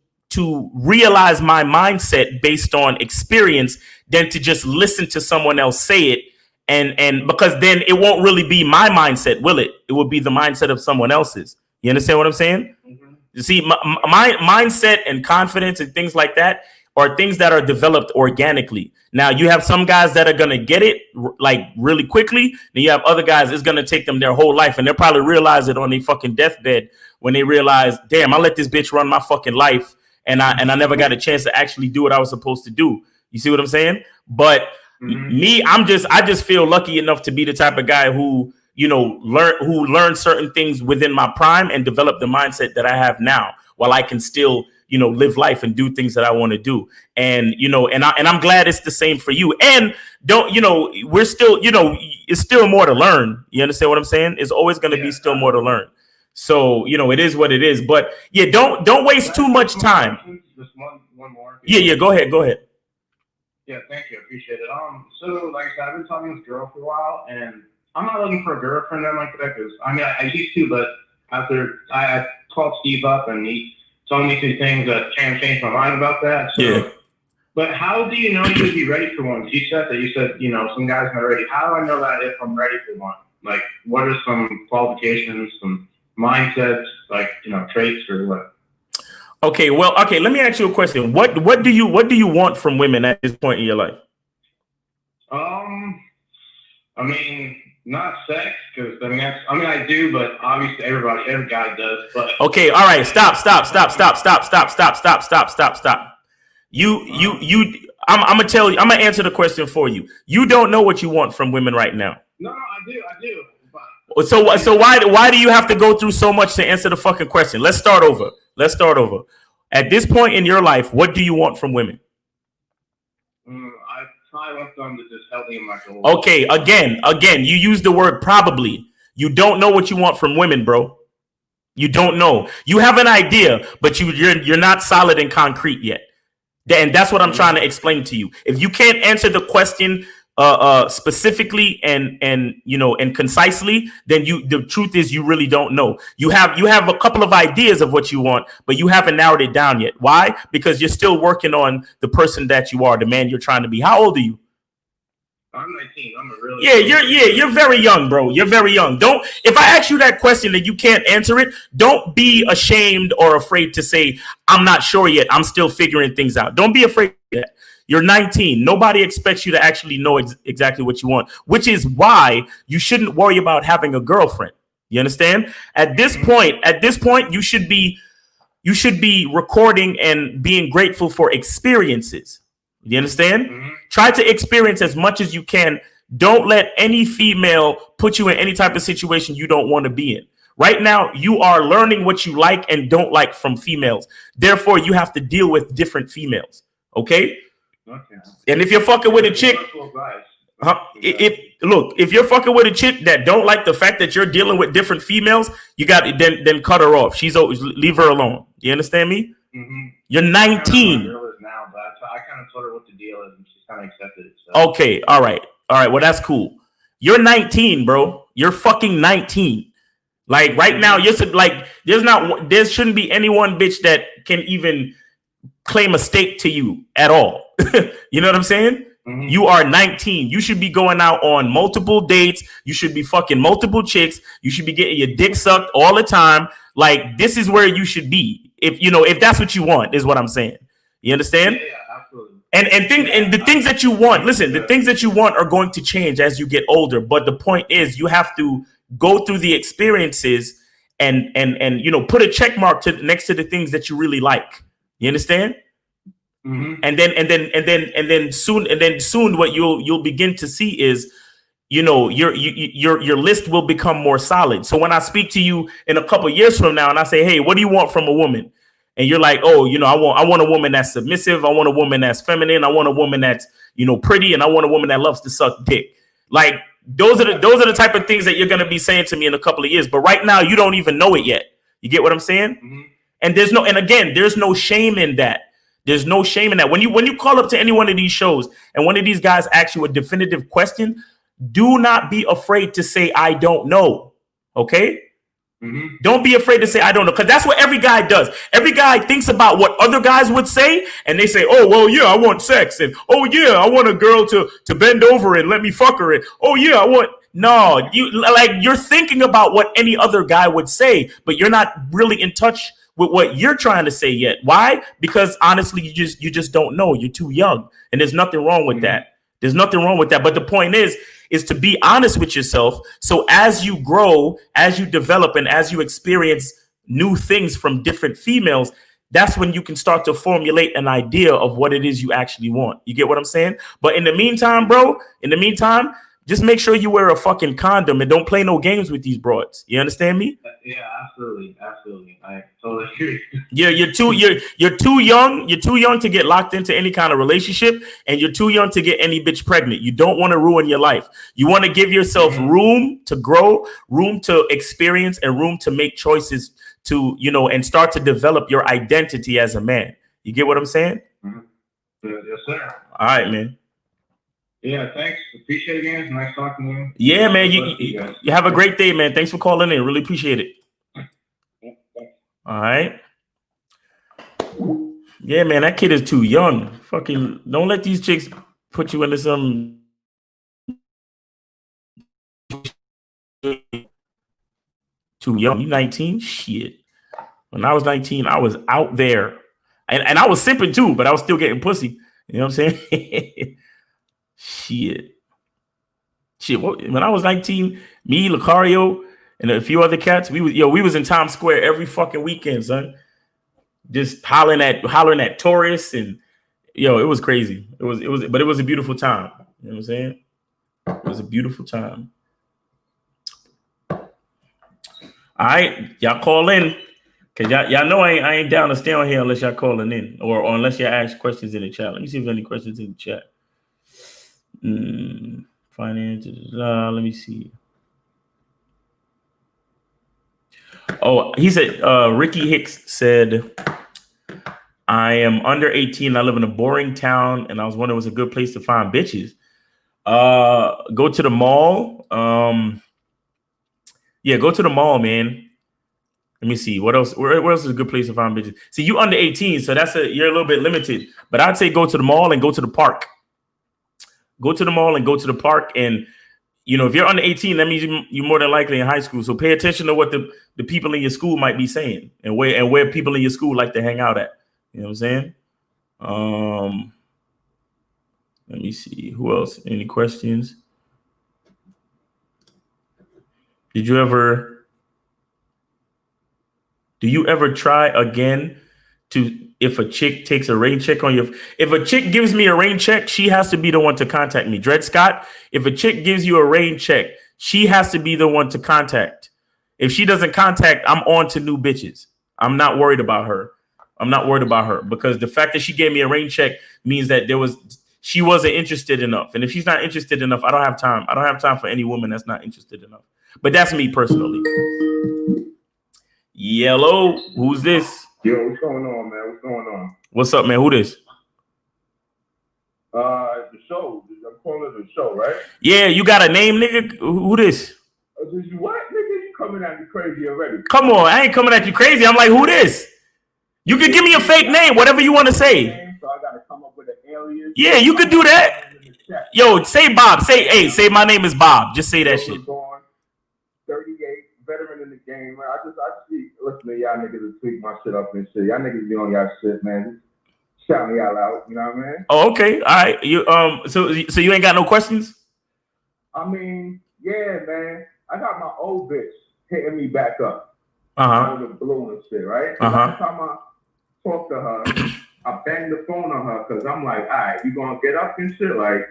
realize my mindset based on experience than to just listen to someone else say it. And because then it won't really be my mindset, will it? It will be the mindset of someone else's. You understand what I'm saying? Mm-hmm. You see, my mindset and confidence and things like that are things that are developed organically. Now, you have some guys that are going to get it really quickly. Then you have other guys, it's going to take them their whole life. And they'll probably realize it on their fucking deathbed when they realize, damn, I let this bitch run my fucking life. And I never got a chance to actually do what I was supposed to do. You see what I'm saying? But me, I just feel lucky enough to be the type of guy who learned certain things within my prime and developed the mindset that I have now, while I can still live life and do things that I want to do. And and I'm glad it's the same for you. And we're still it's still more to learn. You understand what I'm saying? It's always going to be still more to learn. So it is what it is. But yeah, don't waste too much time. Just one more. Yeah. Go ahead. Yeah, thank you. I appreciate it. So like I said, I've been talking to this girl for a while, and I'm not looking for a girlfriend or like that, because I used to, but after I called Steve up and he told me some things that kind of changed my mind about that. So, Yeah. But how do you know you would be ready for one? You said, you know, some guys are ready. How do I know that if I'm ready for one? Like, what are some qualifications, some mindsets, like, you know, traits or what? Okay, well, okay, let me ask you a question. What do you want from women at this point in your life? I mean, not sex, because I do, but obviously every guy does. But okay, all right, stop. I'm gonna answer the question for you. You don't know what you want from women right now. No, I do. So why do you have to go through so much to answer the fucking question? Let's start over. At this point in your life, what do you want from women? I probably want them to just help me in my goals. Okay, again, you use the word probably. You don't know what you want from women, bro. You don't know. You have an idea, but you're not solid and concrete yet. And that's what I'm trying to explain to you. If you can't answer the question specifically and you know and concisely, then the truth is you really don't know. You have a couple of ideas of what you want, but you haven't narrowed it down yet. Why? Because you're still working on the person that you are, the man you're trying to be. How old are you? I'm 19. I'm a really you're very young, bro. You're very young. If I ask you that question and you can't answer it, don't be ashamed or afraid to say, I'm not sure yet. I'm still figuring things out. Don't be afraid of that. You're 19. Nobody expects you to actually know exactly what you want, which is why you shouldn't worry about having a girlfriend. You understand? At this point, you should be recording and being grateful for experiences. You understand? Mm-hmm. Try to experience as much as you can. Don't let any female put you in any type of situation you don't want to be in. Right now, you are learning what you like and don't like from females. Therefore, you have to deal with different females. Okay? Okay. And if you're fucking with a chick, if you're fucking with a chick that don't like the fact that you're dealing with different females, you got then cut her off. Leave her alone. You understand me? Mm-hmm. You're 19. Now, but I kind of told her what the deal is, and she's kind of accepted it. So. Okay, all right. Well, that's cool. You're 19, bro. You're fucking 19. Like right now, there shouldn't be any one bitch that can even claim a stake to you at all. You know what I'm saying? Mm-hmm. You are 19. You should be going out on multiple dates. You should be fucking multiple chicks. You should be getting your dick sucked all the time. Like this is where you should be. If that's what you want, is what I'm saying. You understand? Yeah, absolutely. And the things that you want, listen, the things that you want are going to change as you get older. But the point is, you have to go through the experiences and put a check mark next to the things that you really like. You understand? Mm-hmm. And then soon what you'll begin to see is, your list will become more solid. So when I speak to you in a couple of years from now and I say, hey, what do you want from a woman? And you're like, oh, I want a woman that's submissive. I want a woman that's feminine. I want a woman that's, pretty. And I want a woman that loves to suck dick. Like those are the type of things that you're going to be saying to me in a couple of years. But right now, you don't even know it yet. You get what I'm saying? Mm-hmm. And there's no shame in that. There's no shame in that. When you call up to any one of these shows and one of these guys asks you a definitive question, do not be afraid to say, I don't know. Okay? Mm-hmm. Don't be afraid to say, I don't know. Because that's what every guy does. Every guy thinks about what other guys would say. And they say, oh, well, yeah, I want sex. And, oh, yeah, I want a girl to bend over and let me fuck her. And, oh, yeah, No, you're thinking about what any other guy would say. But you're not really in touch with what you're trying to say yet. Why? Because honestly, you just don't know. You're too young. And there's nothing wrong with that. There's nothing wrong with that. But the point is to be honest with yourself. So as you grow, as you develop, and as you experience new things from different females, that's when you can start to formulate an idea of what it is you actually want. You get what I'm saying? But in the meantime, bro, just make sure you wear a fucking condom and don't play no games with these broads. You understand me? Yeah, absolutely. I totally agree. Yeah, you're too young. You're too young to get locked into any kind of relationship, and you're too young to get any bitch pregnant. You don't want to ruin your life. You want to give yourself room to grow, room to experience, and room to make choices to, and start to develop your identity as a man. You get what I'm saying? Mm-hmm. Yes, sir. All right, man. Yeah, thanks. Appreciate it, again. It's nice talking to you. Yeah, man. You have a great day, man. Thanks for calling in. Really appreciate it. All right. Yeah, man, that kid is too young. Fucking don't let these chicks put you into some too young. You 19? Shit. When I was 19, I was out there. And I was simping too, but I was still getting pussy. You know what I'm saying? Shit. When I was 19, me, Lucario, and a few other cats, we was in Times Square every fucking weekend, son. Just hollering at tourists, and it was crazy. It was a beautiful time. You know what I'm saying? It was a beautiful time. All right, y'all call in. Cause y'all know I ain't down to stay on here unless y'all calling in or unless y'all ask questions in the chat. Let me see if there's any questions in the chat. Finances. Let me see. Oh, he said, Ricky Hicks said, I am under 18. I live in a boring town, and I was wondering what's a good place to find bitches. Go to the mall. Yeah, go to the mall, man. Let me see. What else? Where else is a good place to find bitches? See, you under 18, so you're a little bit limited. But I'd say go to the mall and go to the park. Go to the mall and go to the park. And, if you're under 18, that means you're more than likely in high school. So pay attention to what the people in your school might be saying and where people in your school like to hang out at. You know what I'm saying? Let me see. Who else? Any questions? Do you ever try again if a chick takes a rain check on you? If a chick gives me a rain check, she has to be the one to contact me. Dred Scott, if a chick gives you a rain check, she has to be the one to contact. If she doesn't contact, I'm on to new bitches. I'm not worried about her. Because the fact that she gave me a rain check means that she wasn't interested enough. And if she's not interested enough, I don't have time. I don't have time for any woman that's not interested enough. But that's me personally. Yellow, who's this? Yo, what's going on, man? What's going on? What's up, man? Who this? The show. I'm calling it the show, right? Yeah, you got a name, nigga? Who this? What, nigga? You coming at me crazy already? Come on, I ain't coming at you crazy. I'm like, who this? You could give me a fake name, whatever you want to say. So I gotta come up with an alias. Yeah, you could do that. Yo, say Bob. Say my name is Bob. Just say that shit. 38, veteran in the game. I just listen to y'all niggas to tweak my shit up and shit. Y'all niggas be on y'all shit, man. Just shout me y'all out. You know what I mean? Oh, okay. All right. You So you ain't got no questions? I mean, yeah, man. I got my old bitch hitting me back up. Uh-huh. With blue and shit, right? Uh-huh. Every time I talk to her, I bang the phone on her because I'm like, all right, you gonna get up and shit? Like,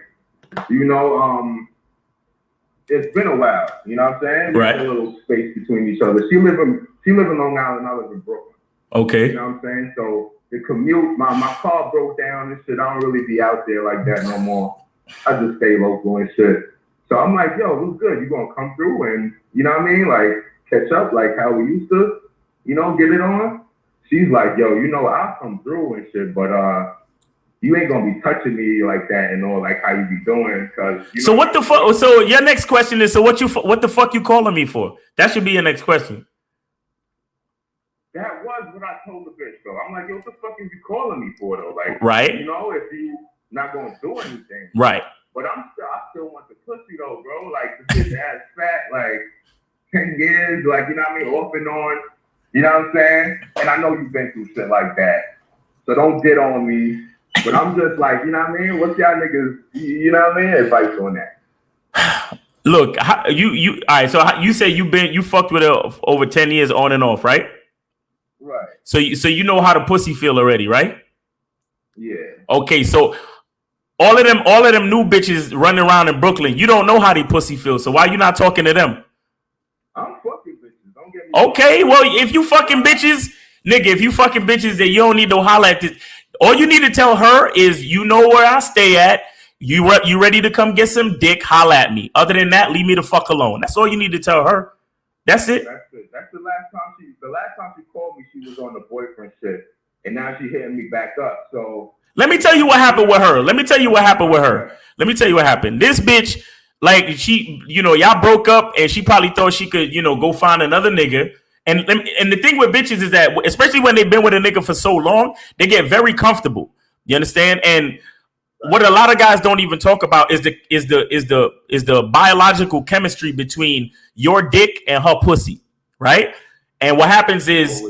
it's been a while, you know what I'm saying? Right. There's a little space between each other. She live in Long Island, I live in Brooklyn. Okay. You know what I'm saying? So the commute, my car broke down and shit. I don't really be out there like that no more. I just stay local and shit. So I'm like, yo, who's good? You gonna come through and, you know what I mean? Like, catch up like how we used to, get it on? She's like, yo, I'll come through and shit, but you ain't gonna be touching me like that and all, like how you be doing, cause. So what the fuck? So your next question is, so what the fuck you calling me for? That should be your next question. That was what I told the bitch though. I'm like, yo, what the fuck is you calling me for though? Like, right? If you not gonna do anything, right? But I still want the pussy though, bro. Like the bitch ass fat, like 10 years, like you know what I mean, off and on. You know what I'm saying? And I know you've been through shit like that, so don't get on me. But I'm just like, you know what I mean? What's y'all niggas, you know what I mean? Advice on that. Look, all right. So you say you fucked with her over 10 years on and off, right? Right. So you know how the pussy feel already, right? Yeah. Okay, so all of them new bitches running around in Brooklyn, you don't know how they pussy feel. So why you not talking to them? I'm fucking bitches. Don't get me. Okay, well if you fucking bitches, nigga, then you don't need to holler at this. All you need to tell her is, you know where I stay at. You ready to come get some dick? Holla at me. Other than that, leave me the fuck alone. That's all you need to tell her. That's it. That's it. That's the last time she called me, she was on the boyfriend shit, and now she hitting me back up. So let me tell you what happened with her. Let me tell you what happened. This bitch, like y'all broke up, and she probably thought she could, go find another nigga. And the thing with bitches is that, especially when they've been with a nigga for so long, they get very comfortable. You understand? And what a lot of guys don't even talk about is the biological chemistry between your dick and her pussy, right? And what happens is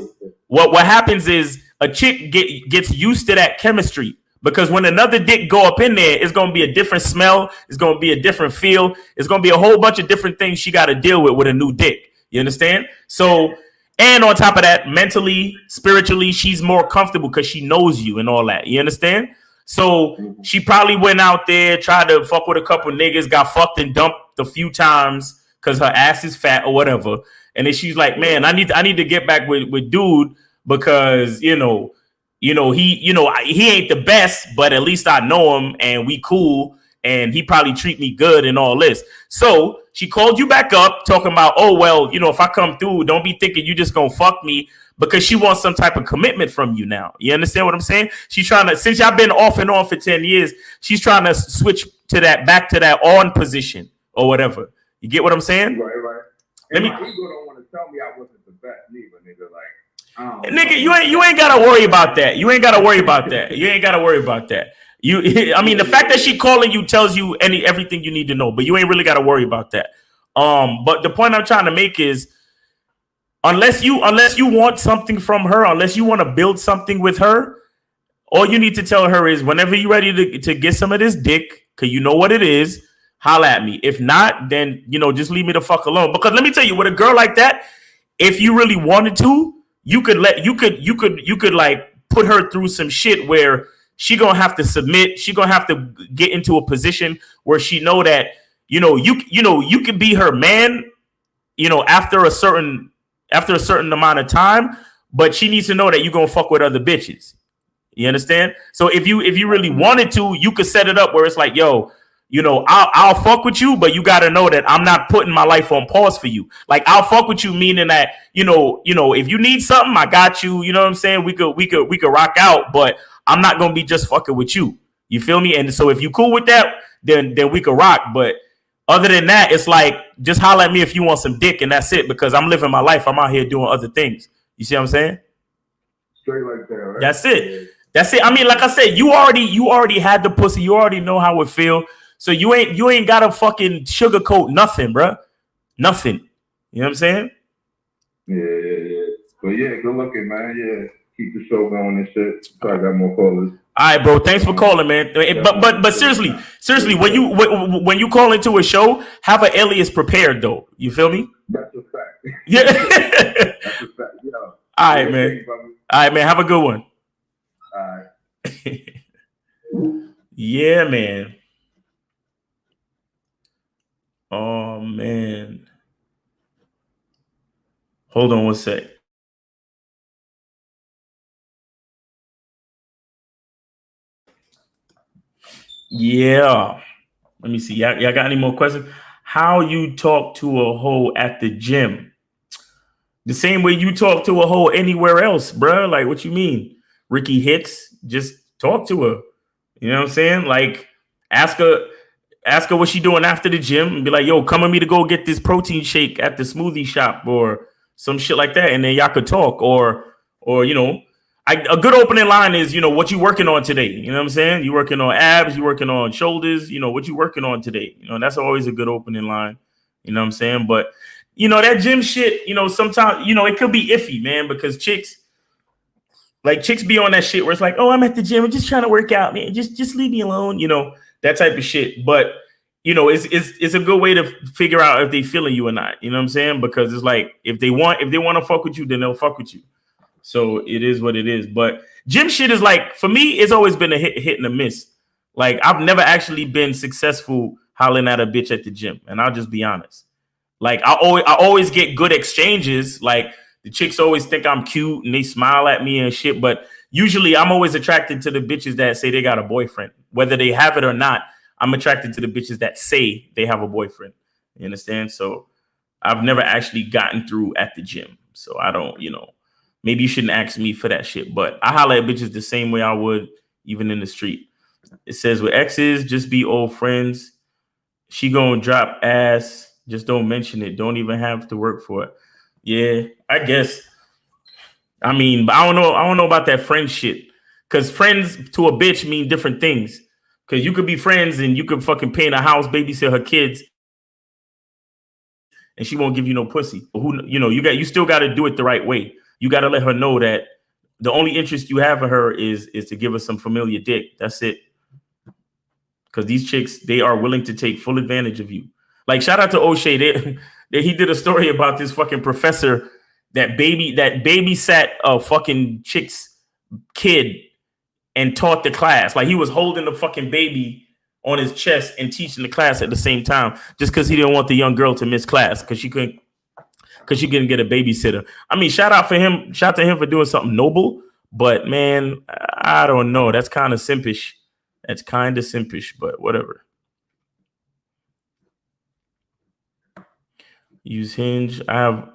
what happens is a chick gets used to that chemistry, because when another dick go up in there, it's gonna be a different smell, it's gonna be a different feel, it's gonna be a whole bunch of different things she got to deal with a new dick. You understand? So, and on top of that, mentally, spiritually, she's more comfortable because she knows you and all that. You understand? So she probably went out there, tried to fuck with a couple niggas, got fucked and dumped a few times because her ass is fat or whatever. And then she's like, man, I need to get back with dude, because he ain't the best, but at least I know him and we cool, and he probably treat me good and all this. So she called you back up talking about, oh, well, if I come through, don't be thinking you just gonna fuck me, because she wants some type of commitment from you now. You understand what I'm saying? She's trying to, since y'all been off and on for 10 years, she's trying to switch back to that on position or whatever. You get what I'm saying? Right. And my ego don't want to tell me I wasn't the best neither, nigga. Like, nigga, you ain't gotta worry about that. You ain't gotta worry about that. You ain't gotta worry about that. I mean, the fact that she calling you tells you everything you need to know, but you ain't really gotta worry about that. But the point I'm trying to make is, unless you want something from her, unless you want to build something with her, all you need to tell her is, whenever you're ready to get some of this dick, because you know what it is, holla at me. If not, then just leave me the fuck alone. Because let me tell you, with a girl like that, if you really wanted to, you could like put her through some shit where she gonna have to submit. She gonna have to get into a position where she know that you could be her man, after a certain amount of time, but she needs to know that you're gonna fuck with other bitches. You understand? So if you really wanted to, you could set it up where it's like, yo, I'll fuck with you, but you got to know that I'm not putting my life on pause for you. Like, I'll fuck with you, meaning that, if you need something, I got you. You know what I'm saying? We could rock out, but I'm not going to be just fucking with you. You feel me? And so if you cool with that, then we could rock. But other than that, it's like, just holler at me if you want some dick, and that's it, because I'm living my life. I'm out here doing other things. You see what I'm saying? Straight like that, right? That's it. That's it. I mean, like I said, you already had the pussy. You already know how it feel. So you ain't gotta fucking sugarcoat nothing, bro. Nothing. You know what I'm saying? Yeah. But yeah, good looking, man. Yeah, keep the show going and shit. So I got more callers. All right, bro. Thanks for calling, man. But seriously, when you call into a show, have an alias prepared, though. You feel me? That's a fact. Yeah. That's a fact. Yeah. All right, man. All right, man. Have a good one. All right. Yeah, man. Oh, man. Hold on one sec. Yeah. Let me see. Y'all got any more questions? How you talk to a hoe at the gym? The same way you talk to a hoe anywhere else, bro. Like, what you mean? Ricky Hicks, just talk to her. You know what I'm saying? Like, ask her what she doing after the gym, and be like, yo, come with me to go get this protein shake at the smoothie shop or some shit like that. And then y'all could talk, or a good opening line is, what you working on today? You know what I'm saying? You working on abs, you working on shoulders, what you working on today? That's always a good opening line. You know what I'm saying? But, that gym shit, sometimes, it could be iffy, man, because chicks be on that shit where it's like, oh, I'm at the gym, I'm just trying to work out, man. Just leave me alone, that type of shit. But, it's a good way to figure out if they feeling you or not. You know what I'm saying? Because it's like, if they want to fuck with you, then they'll fuck with you. So it is what it is. But gym shit is like, for me, it's always been a hit and a miss. Like, I've never actually been successful hollering at a bitch at the gym. And I'll just be honest. Like, I always get good exchanges. Like, the chicks always think I'm cute and they smile at me and shit. But usually I'm always attracted to the bitches that say they got a boyfriend. Whether they have it or not, I'm attracted to the bitches that say they have a boyfriend. You understand? So I've never actually gotten through at the gym. So I don't, maybe you shouldn't ask me for that shit. But I holler at bitches the same way I would even in the street. It says with exes, just be old friends. She gonna drop ass. Just don't mention it. Don't even have to work for it. Yeah, I guess. I mean, but I don't know. I don't know about that friend shit. Because friends to a bitch mean different things. Because you could be friends and you could fucking paint a house, babysit her kids, and she won't give you no pussy. But who, you still got to do it the right way. You got to let her know that the only interest you have in her is to give her some familiar dick. That's it. Because these chicks, they are willing to take full advantage of you. Like, shout out to O'Shea. He did a story about this fucking professor that babysat a fucking chick's kid and taught the class. Like, he was holding the fucking baby on his chest and teaching the class at the same time, just because he didn't want the young girl to miss class because she couldn't get a babysitter. I mean, shout out to him for doing something noble. But man, I don't know. That's kind of simpish. But whatever. Use Hinge. I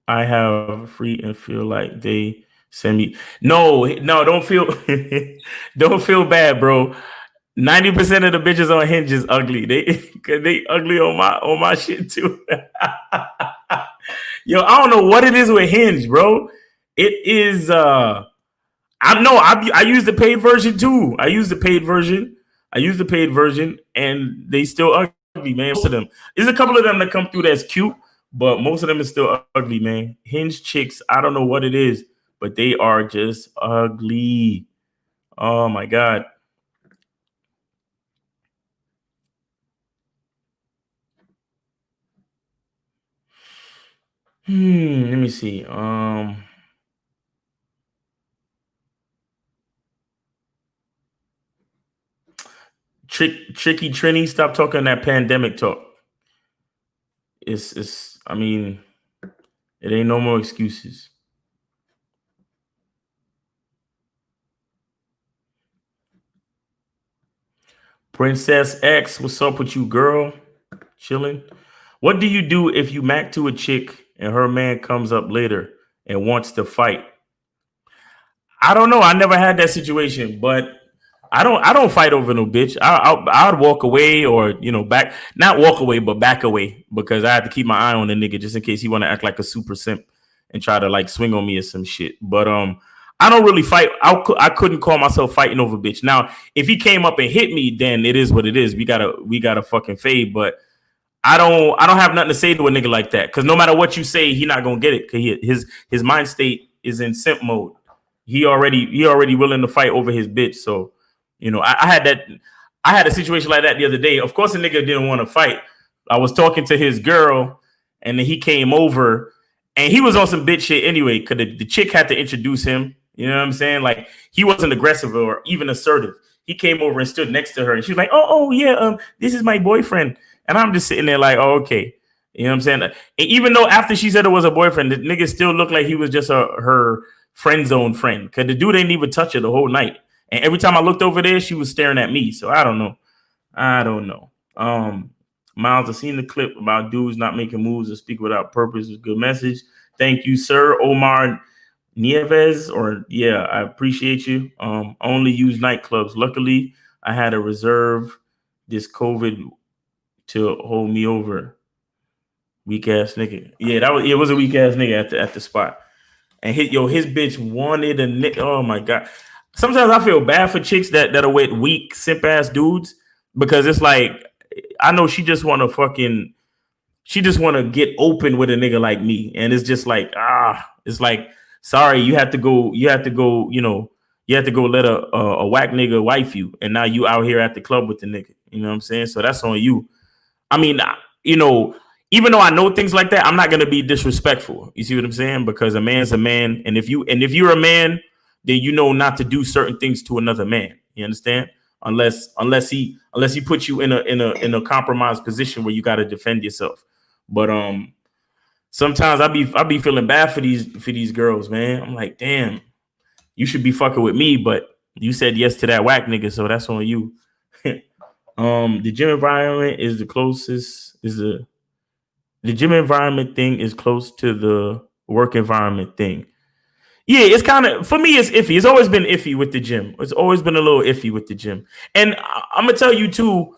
have free and feel like they send me. No, don't feel don't feel bad, bro. 90% of the bitches on Hinge is ugly. They ugly on my shit too. Yo, I don't know what it is with Hinge, bro. It is I use the paid version too. I use the paid version, and they still ugly, man. Most of them. There's a couple of them that come through that's cute, but most of them is still ugly, man. Hinge chicks, I don't know what it is, but they are just ugly. Oh my God. Let me see. Tricky Trini, stop talking that pandemic talk. I mean, it ain't no more excuses. Princess X, what's up with you, girl? Chilling. What do you do if you mac to a chick and her man comes up later and wants to fight? I don't know. I never had that situation, but I don't fight over no bitch. I'd walk away or not walk away, but back away, because I have to keep my eye on the nigga just in case he want to act like a super simp and try to like swing on me or some shit. But I don't really fight. I couldn't call myself fighting over bitch. Now, if he came up and hit me, then it is what it is. We gotta fucking fade. But I don't have nothing to say to a nigga like that, because no matter what you say, he not gonna get it. Cause his mind state is in simp mode. He already willing to fight over his bitch. So, I had a situation like that the other day. Of course, a nigga didn't want to fight. I was talking to his girl, and then he came over, and he was on some bitch shit anyway, because the chick had to introduce him. You know what I'm saying? Like, he wasn't aggressive or even assertive. He came over and stood next to her, and she was like, oh yeah, this is my boyfriend. And I'm just sitting there like, oh, okay. You know what I'm saying? And even though after she said it was a boyfriend, the nigga still looked like he was just her friend zone friend, because the dude didn't even touch her the whole night. And every time I looked over there, she was staring at me. So I don't know. Miles, I seen the clip about dudes not making moves and speak without purpose. It's a good message. Thank you, sir. Omar Nieves, I appreciate you. Only use nightclubs. Luckily, I had a reserve this COVID to hold me over. Weak ass nigga. Yeah, it was a weak ass nigga at the spot. And his bitch wanted a nigga. Oh my God. Sometimes I feel bad for chicks that are with weak simp ass dudes, because it's like, I know she just want to get open with a nigga like me, and it's just like, it's like, sorry, you have to go let a whack nigga wife you, and now you out here at the club with the nigga. You know what I'm saying? So that's on you. I mean, even though I know things like that, I'm not gonna be disrespectful. You see what I'm saying? Because a man's a man, and if you're a man, then you know not to do certain things to another man. You understand? Unless he puts you in a compromised position where you got to defend yourself. But sometimes I be feeling bad for these girls, man. I'm like, damn, you should be fucking with me, but you said yes to that whack nigga, so that's on you. The gym environment is the closest. The gym environment thing is close to the work environment thing. Yeah, it's kind of, for me, it's iffy. It's always been iffy with the gym. It's always been a little iffy with the gym. And I'm going to tell you, too,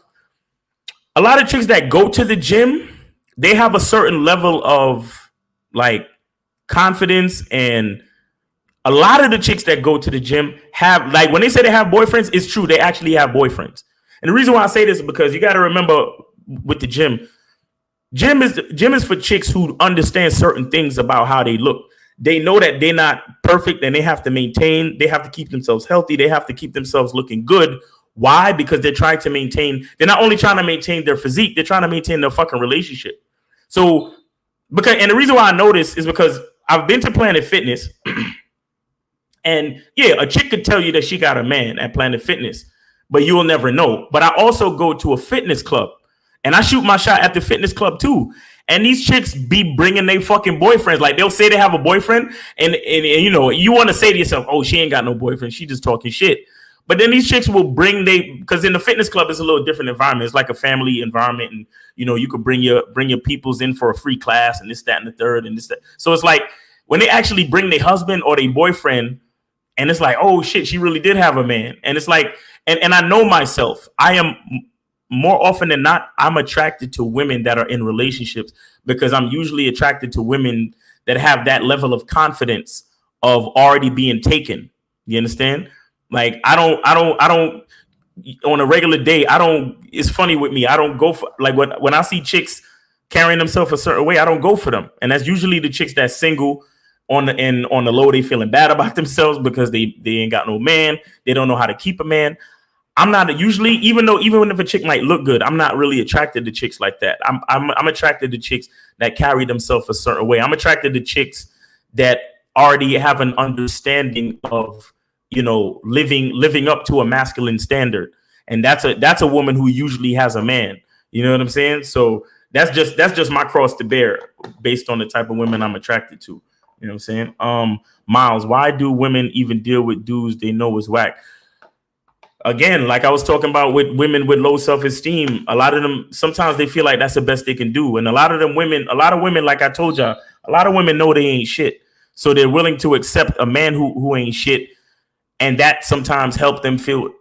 a lot of chicks that go to the gym, they have a certain level of, like, confidence. And a lot of the chicks that go to the gym have, like, when they say they have boyfriends, it's true. They actually have boyfriends. And the reason why I say this is because you got to remember with the gym is for chicks who understand certain things about how they look. They know that they're not perfect and they have to keep themselves healthy. They have to keep themselves looking good. Why? Because they're not only trying to maintain their physique, they're trying to maintain their fucking relationship. So, and the reason why I know this is because I've been to Planet Fitness and yeah, a chick could tell you that she got a man at Planet Fitness, but you'll never know. But I also go to a fitness club and I shoot my shot at the fitness club too. And these chicks be bringing their fucking boyfriends. Like, they'll say they have a boyfriend and you know, you want to say to yourself, oh, she ain't got no boyfriend. She just talking shit. But then these chicks will bring because in the fitness club, it's a little different environment. It's like a family environment. And, you know, you could bring your peoples in for a free class and this, that, and the third and this, that. So it's like when they actually bring their husband or their boyfriend and it's like, oh shit, she really did have a man. And it's like, and I know myself, I am more often than not, I'm attracted to women that are in relationships because I'm usually attracted to women that have that level of confidence of already being taken. You understand? Like, I don't on a regular day. It's funny with me. I don't go for, like, when I see chicks carrying themselves a certain way, I don't go for them. And that's usually the chicks that's single on the low. They feeling bad about themselves because they ain't got no man. They don't know how to keep a man. I'm not usually, even if a chick might look good, I'm not really attracted to chicks like that. I'm attracted to chicks that carry themselves a certain way. I'm attracted to chicks that already have an understanding of, you know, living up to a masculine standard. And that's a woman who usually has a man. You know what I'm saying? So that's just my cross to bear based on the type of women I'm attracted to. You know what I'm saying? Miles, why do women even deal with dudes they know is whack? Again, like I was talking about with women with low self-esteem, a lot of them, sometimes they feel like that's the best they can do. And a lot of women, like I told y'all, a lot of women know they ain't shit. So they're willing to accept a man who ain't shit. And that sometimes help them feel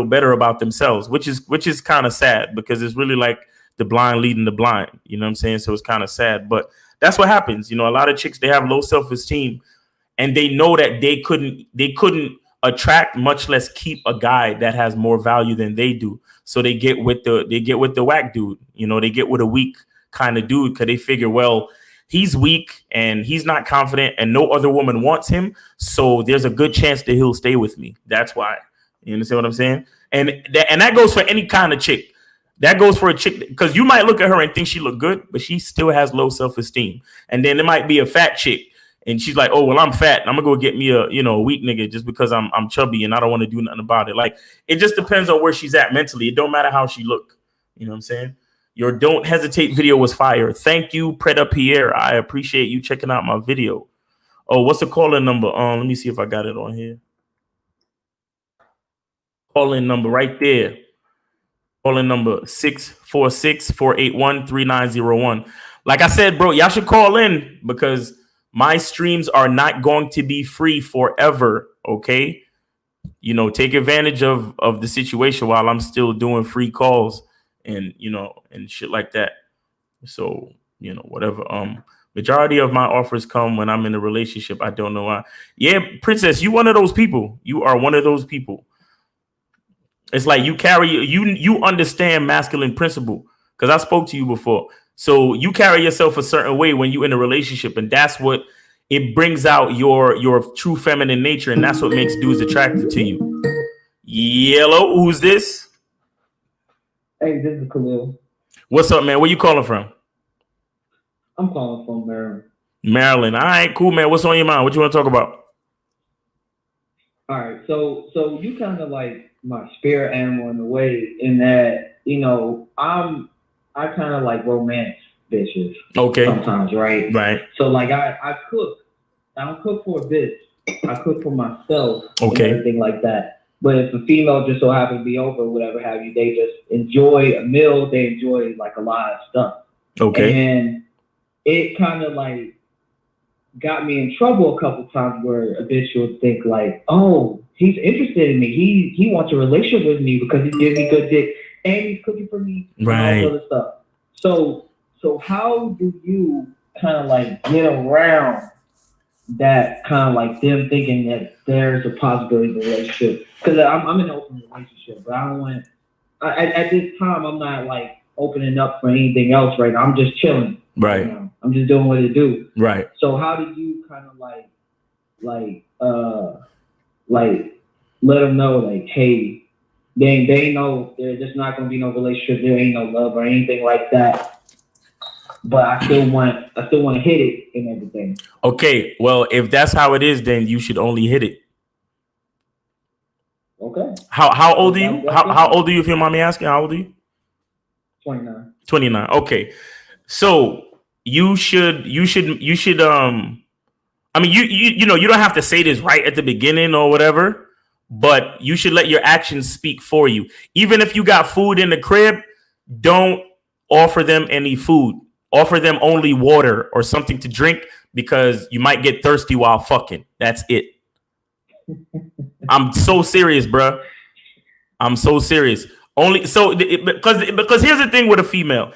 better about themselves, which is kind of sad because it's really like the blind leading the blind. You know what I'm saying? So it's kind of sad, but that's what happens. You know, a lot of chicks, they have low self-esteem and they know that they couldn't attract, much less keep a guy that has more value than they do. So they get with the whack dude. You know, they get with a weak kind of dude because they figure, well, he's weak and he's not confident and no other woman wants him. So there's a good chance that he'll stay with me. That's why. You understand what I'm saying? And that goes for any kind of chick. That goes for a chick because you might look at her and think she look good, but she still has low self-esteem. And then there might be a fat chick and she's like, oh, well, I'm fat. I'm gonna go get me a weak nigga just because I'm chubby and I don't want to do nothing about it. Like, it just depends on where she's at mentally. It don't matter how she look. You know what I'm saying? Your Don't Hesitate video was fire. Thank you, Preda Pierre. I appreciate you checking out my video. Oh, what's the call-in number? Let me see if I got it on here. Call-in number right there. Call-in number 646-481-3901. Like I said, bro, y'all should call in because my streams are not going to be free forever, okay? You know, take advantage of the situation while I'm still doing free calls and, you know, and shit like that. So, you know, whatever. Majority of my offers come when I'm in a relationship. I don't know why. Yeah, Princess, you one of those people. You are one of those people. It's like you understand masculine principle because I spoke to you before. So you carry yourself a certain way when you're in a relationship, and that's what it brings out your true feminine nature, and that's what makes dudes attracted to you. Yellow, who's this? Hey, this is Khalil. What's up, man? Where you calling from? I'm calling from Maryland. Maryland. All right, cool, man. What's on your mind? What you want to talk about? All right, so you kind of like my spirit animal in a way, in that, you know, I kind of like romance bitches. Okay. Sometimes, right? Right. So like I cook. I don't cook for a bitch. I cook for myself. Okay. And everything like that. But if a female just so happens to be over, whatever have you, they just enjoy a meal. They enjoy like a lot of stuff. Okay. And it kind of like got me in trouble a couple times where a bitch would think like, oh, he's interested in me. He wants a relationship with me because he gives me good dick and he's cooking for me. Right. And all this other stuff. So how do you kind of like get around that kind of like them thinking that there's a possibility of a relationship. Because I'm in an open relationship, but I don't want. At this time, I'm not like opening up for anything else right now. I'm just chilling. Right. You know? I'm just doing what it do. Right. So how do you kind of like let them know like, hey, they know there's just not gonna be no relationship. There ain't no love or anything like that. But I still want to hit it and everything. Okay. Well, if that's how it is, then you should only hit it. Okay. How old are you? How old are you? If you don't mind me asking, how old are you? 29. 29. Okay. So you should I mean you know you don't have to say this right at the beginning or whatever, but you should let your actions speak for you. Even if you got food in the crib, don't offer them any food. Offer them only water or something to drink because you might get thirsty while fucking. That's it. I'm so serious, bro. I'm so serious. Only so because here's the thing with a female,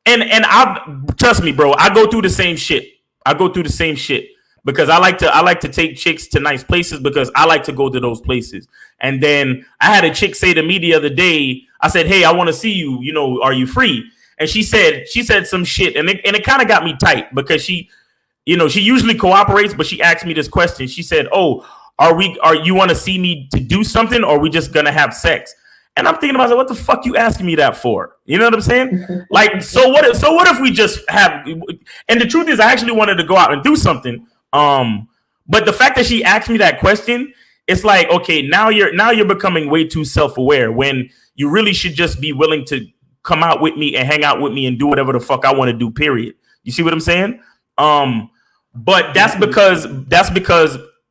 and I trust me, bro. I go through the same shit. Because I like to take chicks to nice places because I like to go to those places. And then I had a chick say to me the other day, I said, "Hey, I want to see you. You know, are you free?" And she said some shit, and it kind of got me tight because she usually cooperates, but she asked me this question. She said, "Oh, are you want to see me to do something, or are we just gonna have sex?" And I'm thinking about what the fuck you asking me that for? You know what I'm saying? Like, so what if we just have? And the truth is, I actually wanted to go out and do something. But the fact that she asked me that question, it's like, okay, now you're becoming way too self-aware when you really should just be willing to come out with me and hang out with me and do whatever the fuck I want to do. Period. You see what I'm saying? But that's because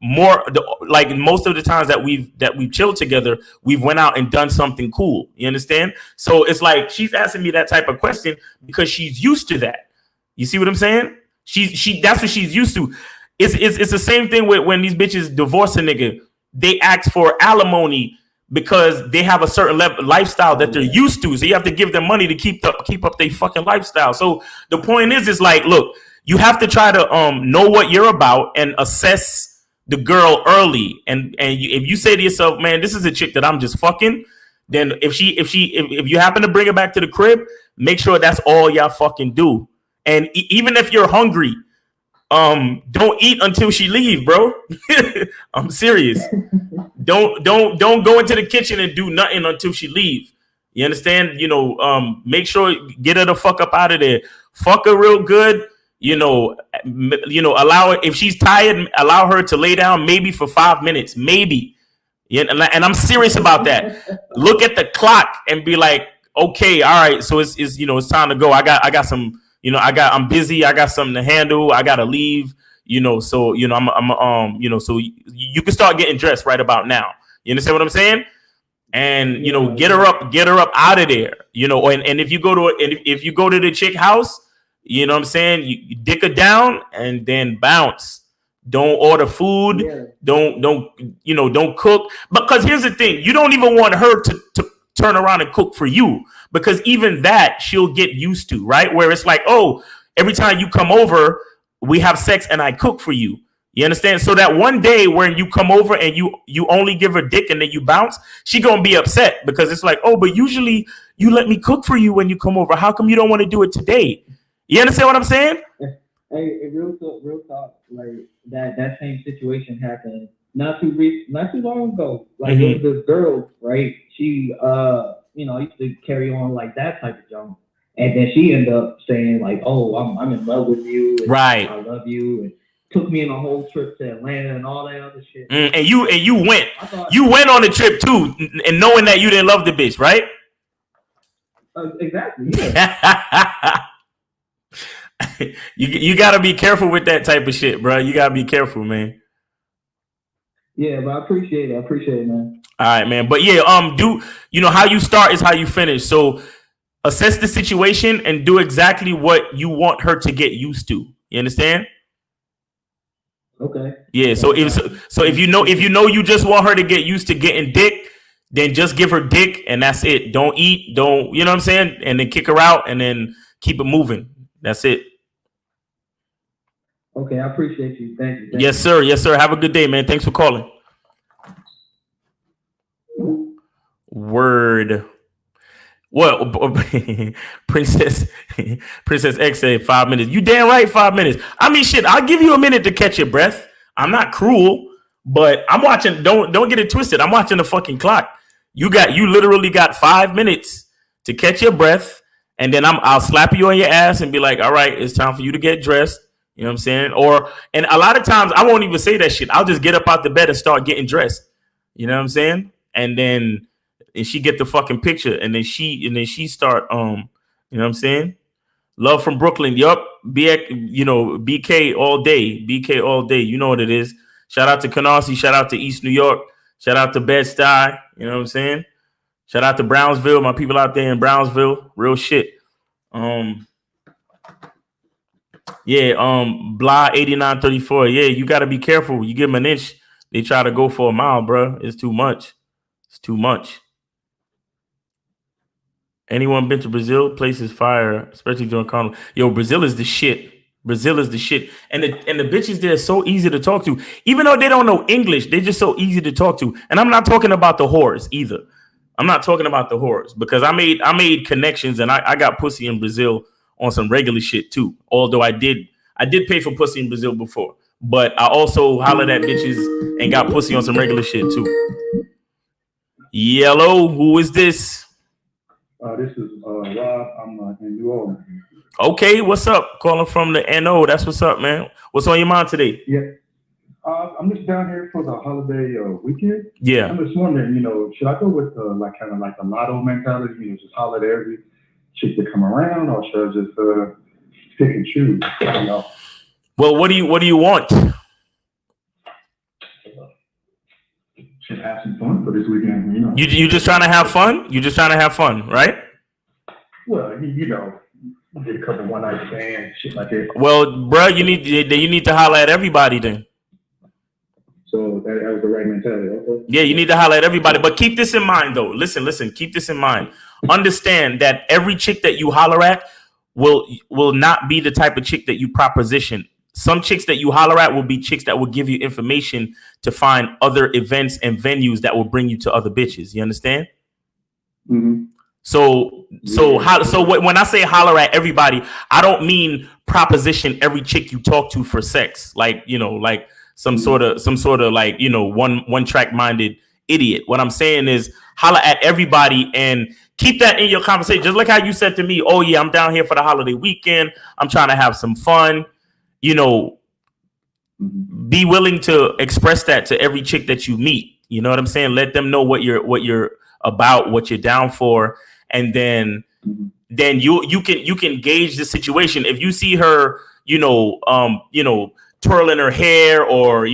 most of the times that we've chilled together, we've went out and done something cool. You understand? So it's like she's asking me that type of question because she's used to that. You see what I'm saying? She that's what she's used to. It's the same thing with when these bitches divorce a nigga. They ask for alimony because they have a certain lifestyle that they're used to. So you have to give them money to keep up their fucking lifestyle. So the point is like, look, you have to try to know what you're about and assess the girl early. And if you say to yourself, man, this is a chick that I'm just fucking, then if you happen to bring her back to the crib, make sure that's all y'all fucking do. And even if you're hungry, don't eat until she leave, bro. I'm serious. Don't go into the kitchen and do nothing until she leave. You understand? Make sure get her the fuck up out of there. Fuck her real good. Allow her, if she's tired, allow her to lay down maybe for 5 minutes, maybe. Yeah, and I'm serious about that. Look at the clock and be like, okay, all right, so it's it's time to go. I got some. I'm busy. I got something to handle. I gotta leave. So so you can start getting dressed right about now. You understand what I'm saying? And get her up out of there. And if you go to the chick house, you know what I'm saying, you dick her down and then bounce. Don't order food. Yeah. Don't cook. Because here's the thing: you don't even want her to turn around and cook for you. Because even that she'll get used to, right? Where it's like, oh, every time you come over, we have sex and I cook for you. You understand? So that one day when you come over and you only give her dick and then you bounce, she gonna be upset because it's like, oh, but usually you let me cook for you when you come over. How come you don't want to do it today? You understand what I'm saying? Hey, real talk. Like that same situation happened not too long ago. Like it was this girl, right? She used to carry on like that type of junk. And then she ended up saying like, oh, I'm in love with you. And right. I love you. And took me on a whole trip to Atlanta and all that other shit. And you went on the trip too, and knowing that you didn't love the bitch, right? Exactly. Yeah. you got to be careful with that type of shit, bro. You got to be careful, man. Yeah, but I appreciate it, man. All right, man. But yeah, how you start is how you finish. So assess the situation and do exactly what you want her to get used to. You understand? Okay. Yeah. So if you know you just want her to get used to getting dick, then just give her dick and that's it. Don't eat. Don't, you know what I'm saying? And then kick her out and then keep it moving. That's it. Okay, I appreciate you. Thank you. Yes, sir. Yes, sir. Have a good day, man. Thanks for calling. Word. Well, Princess X said 5 minutes. You damn right, 5 minutes. I mean, shit, I'll give you a minute to catch your breath. I'm not cruel, but I'm watching. Don't get it twisted. I'm watching the fucking clock. You literally got 5 minutes to catch your breath, and then I'll slap you on your ass and be like, all right, it's time for you to get dressed. You know what I'm saying? And a lot of times I won't even say that shit. I'll just get up out the bed and start getting dressed. You know what I'm saying? And then she get the fucking picture, and then she start you know what I'm saying? Love from Brooklyn. Yup. BK all day. BK all day. You know what it is. Shout out to Canarsie, shout out to East New York, shout out to Bed-Stuy, you know what I'm saying? Shout out to Brownsville, my people out there in Brownsville. Real shit. Blah 8934. Yeah, you gotta be careful. You give them an inch, they try to go for a mile, bro. It's too much. It's too much. Anyone been to Brazil? Place is fire, especially during Carnival. Yo, Brazil is the shit. Brazil is the shit. And the bitches there are so easy to talk to. Even though they don't know English, they're just so easy to talk to. And I'm not talking about the whores either. I'm not talking about the whores because I made connections and I got pussy in Brazil on some regular shit too. Although I did pay for pussy in Brazil before. But I also hollered at bitches and got pussy on some regular shit too. Yellow, who is this? This is Rob. I'm in New Orleans. Okay, what's up? Calling from the NO. That's what's up, man. What's on your mind today? Yeah. I'm just down here for the holiday weekend. Yeah. I'm just wondering, should I go with like the lotto mentality, just holler at every chick that come around, or should I just pick and choose? Well, what do you want? Should have some fun for this weekend, You just trying to have fun? You just trying to have fun, right? Well, get a couple one night stands, shit like that. Well, bro, you need to holler at everybody then. So that was the right mentality. Okay. Yeah, you need to holler at everybody. But keep this in mind, though. Listen. Keep this in mind. Understand that every chick that you holler at will not be the type of chick that you proposition. Some chicks that you holler at will be chicks that will give you information to find other events and venues that will bring you to other bitches. You understand? Mm-hmm. When I say holler at everybody, I don't mean proposition every chick you talk to for sex, like some sort of like one track minded idiot. What I'm saying is holler at everybody and keep that in your conversation. Just like how you said to me, oh yeah, I'm down here for the holiday weekend. I'm trying to have some fun. Be willing to express that to every chick that you meet. You know what I'm saying? Let them know what you're about, what you're down for, and then you can gauge the situation. If you see her, twirling her hair or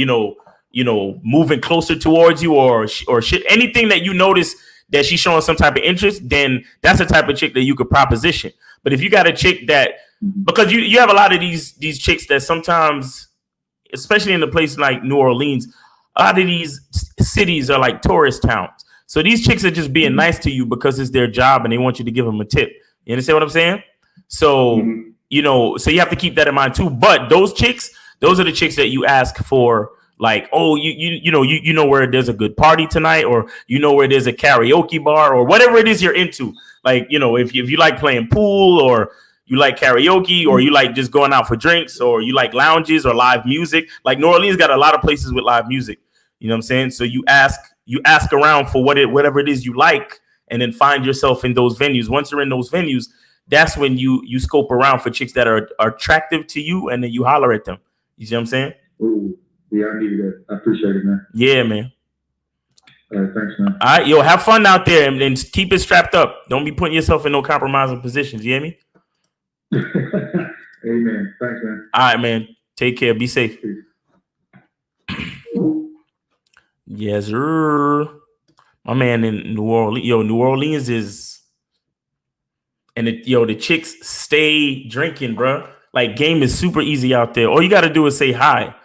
moving closer towards you or shit, anything that you notice that she's showing some type of interest, then that's the type of chick that you could proposition. But if you got a chick that, because you have a lot of these chicks that sometimes, especially in a place like New Orleans, a lot of these cities are like tourist towns. So these chicks are just being nice to you because it's their job and they want you to give them a tip. You understand what I'm saying? So, so you have to keep that in mind too. But those are the chicks that you ask for, like, oh, you know where there's a good party tonight, or where there's a karaoke bar, or whatever it is you're into. Like, if you like playing pool, or you like karaoke, or you like just going out for drinks, or you like lounges or live music. Like New Orleans got a lot of places with live music. You know what I'm saying? So you ask around for whatever it is you like, and then find yourself in those venues. Once you're in those venues, that's when you scope around for chicks that are attractive to you, and then you holler at them. You see what I'm saying? Ooh, yeah, I needed that. I appreciate it, man. Yeah, man. All right, thanks, man. All right, yo, have fun out there and keep it strapped up. Don't be putting yourself in no compromising positions. You hear me? Amen. Thanks, man. All right, man. Take care. Be safe. Yes, sir. My man in New Orleans. Yo, New Orleans is, and the chicks stay drinking, bro. Like, game is super easy out there. All you got to do is say hi.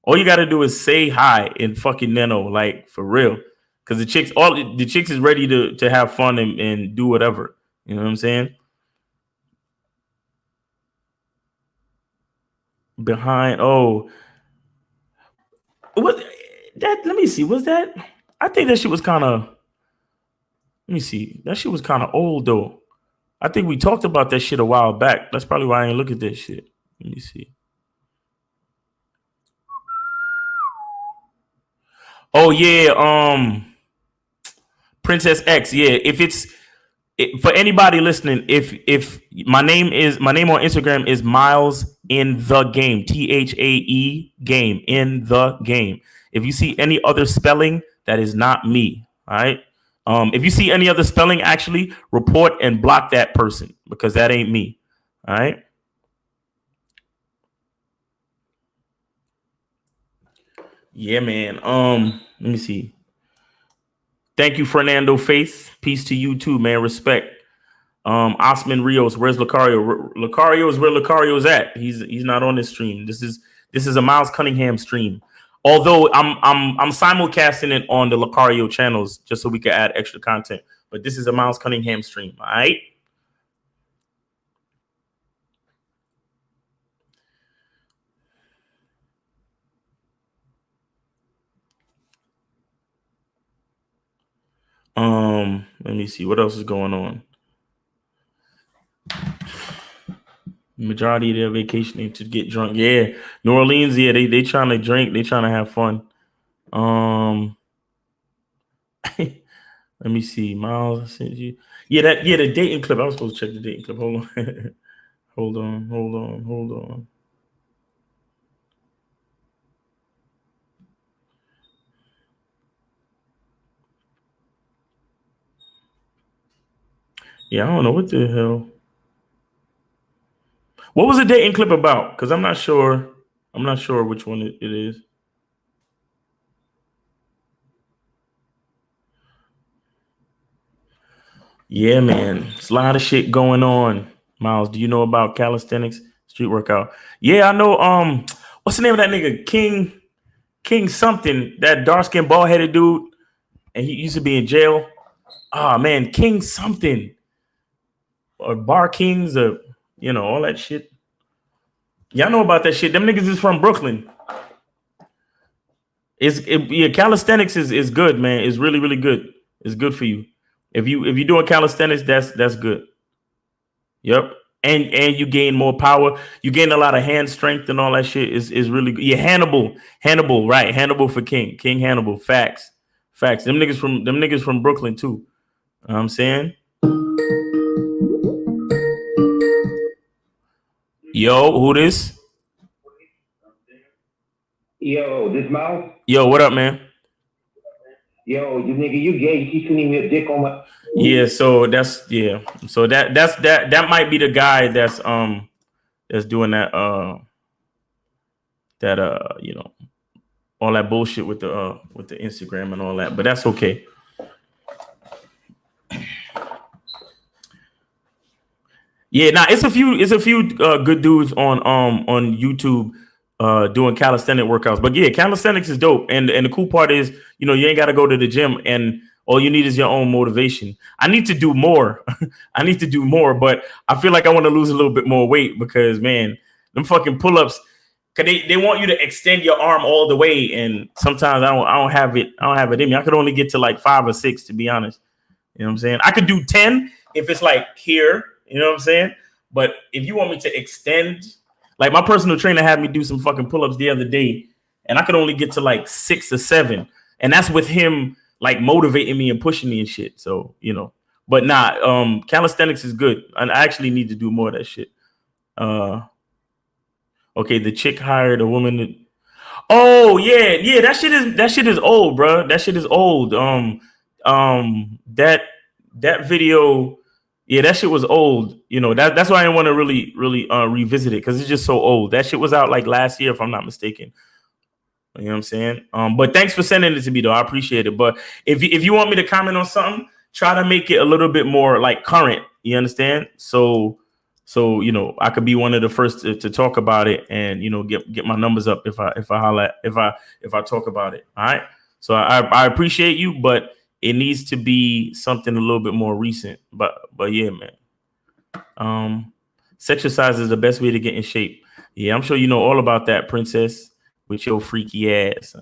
All you got to do is say hi in fucking Neno, like, for real. Because the chicks is ready to have fun and do whatever. You know what I'm saying? behind. Oh, what that? Let me see. Was that? I think that shit was kind of. Let me see. That shit was kind of old though. I think we talked about that shit a while back. That's probably why I ain't look at that shit. Let me see. Oh yeah, Princess X. Yeah, if it's for anybody listening, if my name on Instagram is Miles in the Game, THAE game, in the game. If you see any other spelling, that is not me. All right. If you see any other spelling, actually report and block that person because that ain't me. All right. Yeah, man. Let me see. Thank you, Fernando Faith. Peace to you too, man. Respect. Osman Rios, where's Lucario? Lucario is where Lucario's at. He's not on this stream. This is a Miles Cunningham stream. Although I'm simulcasting it on the Lucario channels just so we can add extra content. But this is a Miles Cunningham stream. All right. Let me see what else is going on. Majority of their vacationing to get drunk. Yeah, New Orleans. Yeah, they trying to drink. They trying to have fun. Let me see. Miles, I sent you. Yeah, the dating clip. I was supposed to check the dating clip. Hold on. hold on. Yeah, I don't know what the hell. What was the dating clip about? Because I'm not sure. I'm not sure which one it is. Yeah, man. It's a lot of shit going on. Miles, do you know about calisthenics, street workout? Yeah, I know. What's the name of that nigga? King something. That dark skinned bald headed dude, and he used to be in jail. Ah, man, King something, or Bar Kings, or all that shit. Y'all know about that shit. Them niggas is from Brooklyn. Calisthenics is good, man. It's really, really good. It's good for you. If you're doing calisthenics, that's good. Yep. And you gain more power. You gain a lot of hand strength and all that shit is really good. Yeah, Hannibal, right? Hannibal for King Hannibal. Facts. Them niggas from Brooklyn too. You know what I'm saying? Yo, who this? Yo, this Miles? Yo, what up, man? Yo, you nigga, you gay. You keep sending me a dick on my... Yeah, so that's that might be the guy that's doing that all that bullshit with the Instagram and all that, but that's okay. Yeah, now it's a few good dudes on YouTube doing calisthenic workouts. But yeah, calisthenics is dope. And the cool part is, you ain't got to go to the gym and all you need is your own motivation. I need to do more. But I feel like I want to lose a little bit more weight because, man, them fucking pull-ups, cause they want you to extend your arm all the way, and sometimes I don't have it in me. I could only get to like 5 or 6, to be honest. You know what I'm saying? I could do 10 if it's like here. You know what I'm saying? But if you want me to extend, like my personal trainer had me do some fucking pull-ups the other day, and I could only get to like 6 or 7, and that's with him like motivating me and pushing me and shit. So but nah, calisthenics is good, and I actually need to do more of that shit. Okay, the chick hired a woman. Oh yeah, that shit is old, bro. That shit is old. That video. Yeah, that shit was old. That's why I didn't want to really revisit it because it's just so old. That shit was out like last year, if I'm not mistaken. You know what I'm saying? But thanks for sending it to me, though. I appreciate it. But if you want me to comment on something, try to make it a little bit more like current. You understand? So I could be one of the first to talk about it and get my numbers up if I talk about it. All right. So I appreciate you, but it needs to be something a little bit more recent. But yeah, man. Exercise is the best way to get in shape. Yeah, I'm sure you know all about that, princess, with your freaky ass.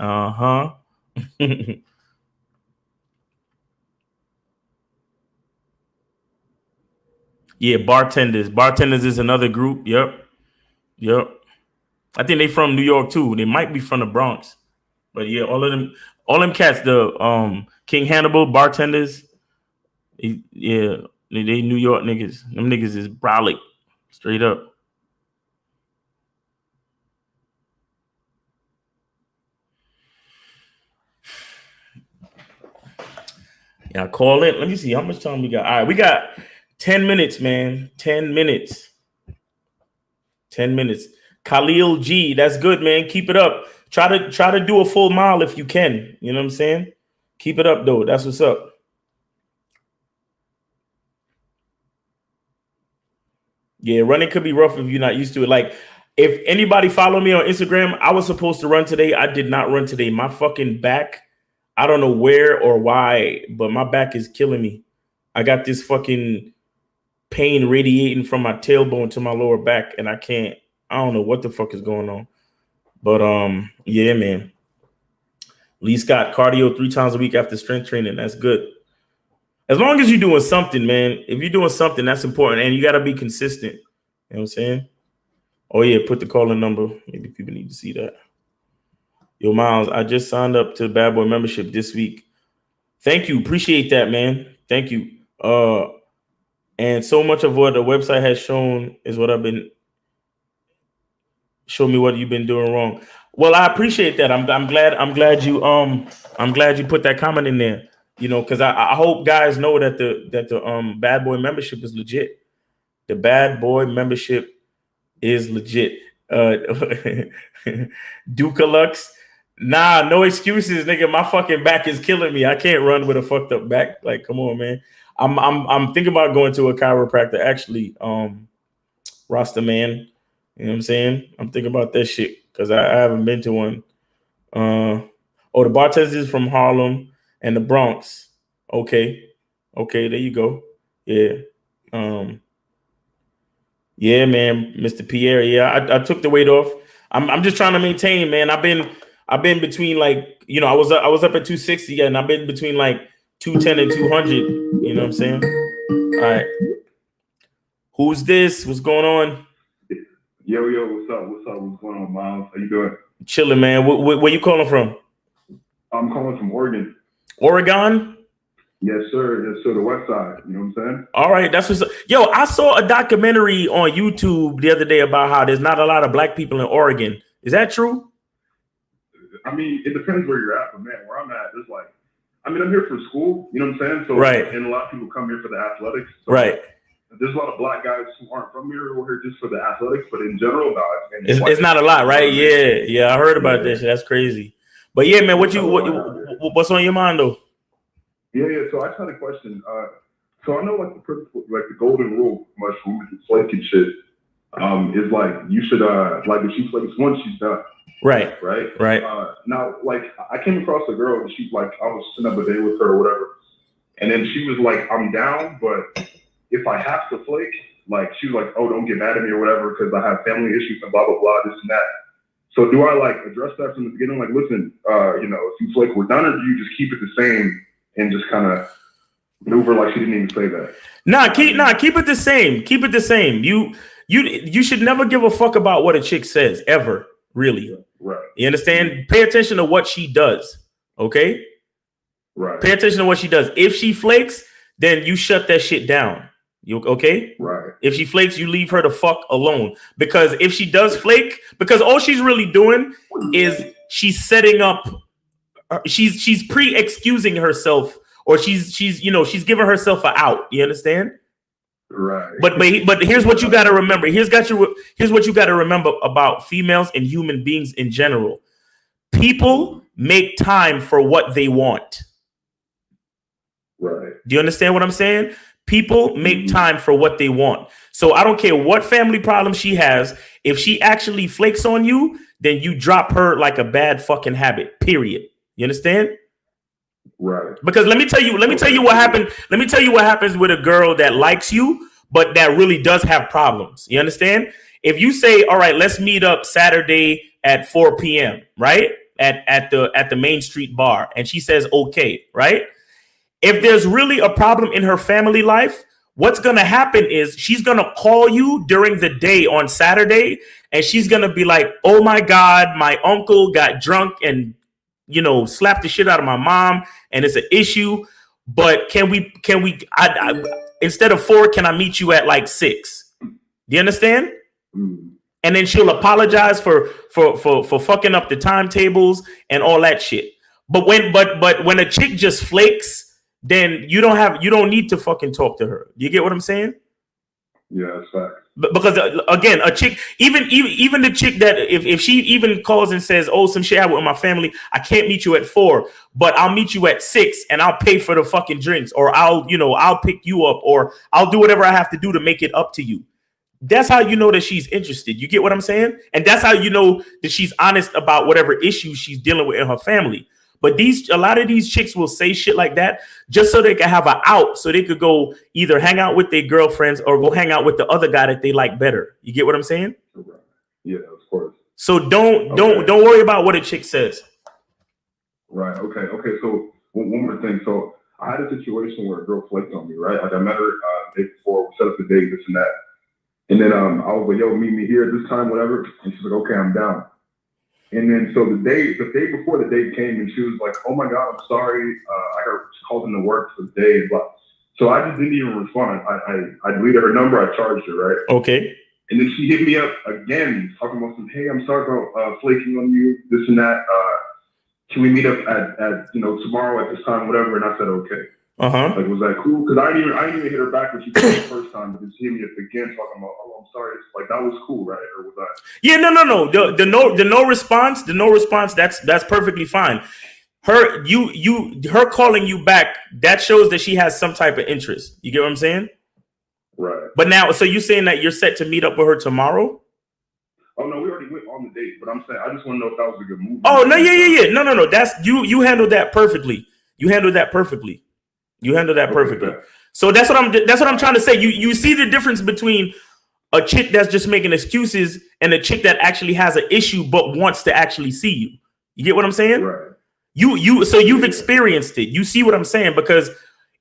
Yeah, bartenders. Bartenders is another group. Yep. I think they from New York too. They might be from the Bronx. But yeah, all them cats, the King Hannibal bartenders, yeah, they New York niggas. Them niggas is brolic, straight up. Yeah, call it. Let me see how much time we got. All right, we got 10 minutes, man. 10 minutes. 10 minutes. Khalil G, that's good, man. Keep it up. Try to do a full mile if you can. You know what I'm saying? Keep it up though. That's what's up. Yeah, running could be rough if you're not used to it. Like, if anybody follow me on Instagram, I was supposed to run today. I did not run today. My fucking back, I don't know where or why, but my back is killing me. I got this fucking pain radiating from my tailbone to my lower back, and I don't know what the fuck is going on. But yeah, man. Lee Scott, cardio 3 times a week after strength training. That's good. As long as you're doing something, man. If you're doing something, that's important. And you got to be consistent. You know what I'm saying? Oh, yeah, put the calling number. Maybe people need to see that. Yo, Miles, I just signed up to Bad Boy membership this week. Thank you. Appreciate that, man. Thank you. And so much of what the website has shown is what show me what you've been doing wrong. Well, I appreciate that. I'm glad you put that comment in there. You know, because I hope guys know that the Bad Boy membership is legit. The Bad Boy membership is legit. Dukalux, nah, no excuses, nigga. My fucking back is killing me. I can't run with a fucked up back. Like, come on, man. I'm thinking about going to a chiropractor. Actually, Rasta man. You know what I'm saying? I'm thinking about that shit because I haven't been to one. The bartenders is from Harlem and the Bronx. Okay, there you go. Yeah. Yeah, man, Mr. Pierre. Yeah, I took the weight off. I'm just trying to maintain, man. I've been between, like, you know, I was up at 260 and I've been between like 210 and 200. You know what I'm saying? All right. Who's this? What's going on? Yo, what's up? What's going on, Miles? How you doing? Chilling, man. Where you calling from? I'm calling from Oregon. Oregon? Yes, sir. The West Side. You know what I'm saying? All right, that's what's up. Yo, I saw a documentary on YouTube the other day about how there's not a lot of black people in Oregon. Is that true? I mean, it depends where you're at, but man, where I'm at, there's like, I mean, I'm here for school. You know what I'm saying? So, right. And a lot of people come here for the athletics. So right. There's a lot of black guys who aren't from here who are here just for the athletics, but in general, it's not a lot, right? Yeah, I heard about this. That's crazy. But yeah, man, what's on your mind though? Yeah. So I just had a question. So I know, like, the principle, like the golden rule, much women flake and shit, is like you should like if she flakes once, she's done. Right. Now, like, I came across a girl and she's like, I was sitting up a day with her or whatever, and then she was like, I'm down, but if I have to flake, like, she was like, oh, don't get mad at me or whatever because I have family issues and blah blah blah, this and that. So do I like address that from the beginning? Like, listen, you know, if you flake, we're done, or do you just keep it the same and just kind of maneuver like she didn't even say that? Keep it the same. Keep it the same. You should never give a fuck about what a chick says ever. Really. Right. You understand? Pay attention to what she does. Okay. Right. Pay attention to what she does. If she flakes, then you shut that shit down. You okay? Right. If she flakes, you leave her the fuck alone. Because if she does flake, because all she's really doing is she's setting up, she's pre-excusing herself, or she's giving herself an out. You understand? Right. But here's what you got to remember. Here's what you got to remember about females and human beings in general. People make time for what they want. Right. Do you understand what I'm saying? People make time for what they want. So I don't care what family problem she has. If she actually flakes on you, then you drop her like a bad fucking habit. Period. You understand? Right. Because let me tell you what happened. Let me tell you what happens with a girl that likes you, but that really does have problems. You understand? if you say, all right, let's meet up Saturday at 4 p.m., right? At the Main Street bar. And she says, okay, right? If there's really a problem in her family life, what's going to happen is she's going to call you during the day on Saturday, and she's going to be like, oh my God, my uncle got drunk and, slapped the shit out of my mom, and it's an issue. But can we instead of 4, can I meet you at like 6? Do you understand? And then she'll apologize for fucking up the timetables and all that shit. But when a chick just flakes, then you don't need to fucking talk to her. You get what I'm saying? Yeah, that's fact. Because again, a chick, even the chick that if she even calls and says, oh, some shit happened with my family, I can't meet you at 4, but I'll meet you at 6 and I'll pay for the fucking drinks, or I'll pick you up, or I'll do whatever I have to do to make it up to you. That's how you know that she's interested. You get what I'm saying? And that's how you know that she's honest about whatever issues she's dealing with in her family. But a lot of these chicks will say shit like that just so they can have an out, so they could go either hang out with their girlfriends or go hang out with the other guy that they like better. You get what I'm saying? Yeah, of course. So don't worry about what a chick says. Right. Okay. So one more thing. So I had a situation where a girl flaked on me. Right. Like I met her the day before, we set up the date, this and that. And then I was like, yo, meet me here at this time, whatever. And she's like, okay, I'm down. And then so the day before the date came, and she was like, oh my God, I'm sorry. I got called into work for the day. But so I just didn't even respond. I deleted her number. I charged her, right? Okay. And then she hit me up again, talking about some, hey, I'm sorry about flaking on you, this and that. Can we meet up at tomorrow at this time, whatever? And I said, okay. Like, was that cool? Because I didn't even hit her back when she called the first time, but then she hit me up again talking about, oh, I'm sorry. It's like, that was cool, right? Or was that? Yeah, no. The no response, that's perfectly fine. Her calling you back, that shows that she has some type of interest. You get what I'm saying? Right. But now, so you're saying that you're set to meet up with her tomorrow? Oh no, we already went on the date, but I'm saying I just want to know if that was a good move. Oh no, yeah. No. That's you handled that perfectly. You handled that perfectly. Okay. So that's what I'm trying to say. You see the difference between a chick that's just making excuses and a chick that actually has an issue but wants to actually see you. You get what I'm saying? Right. You've experienced it. You see what I'm saying? Because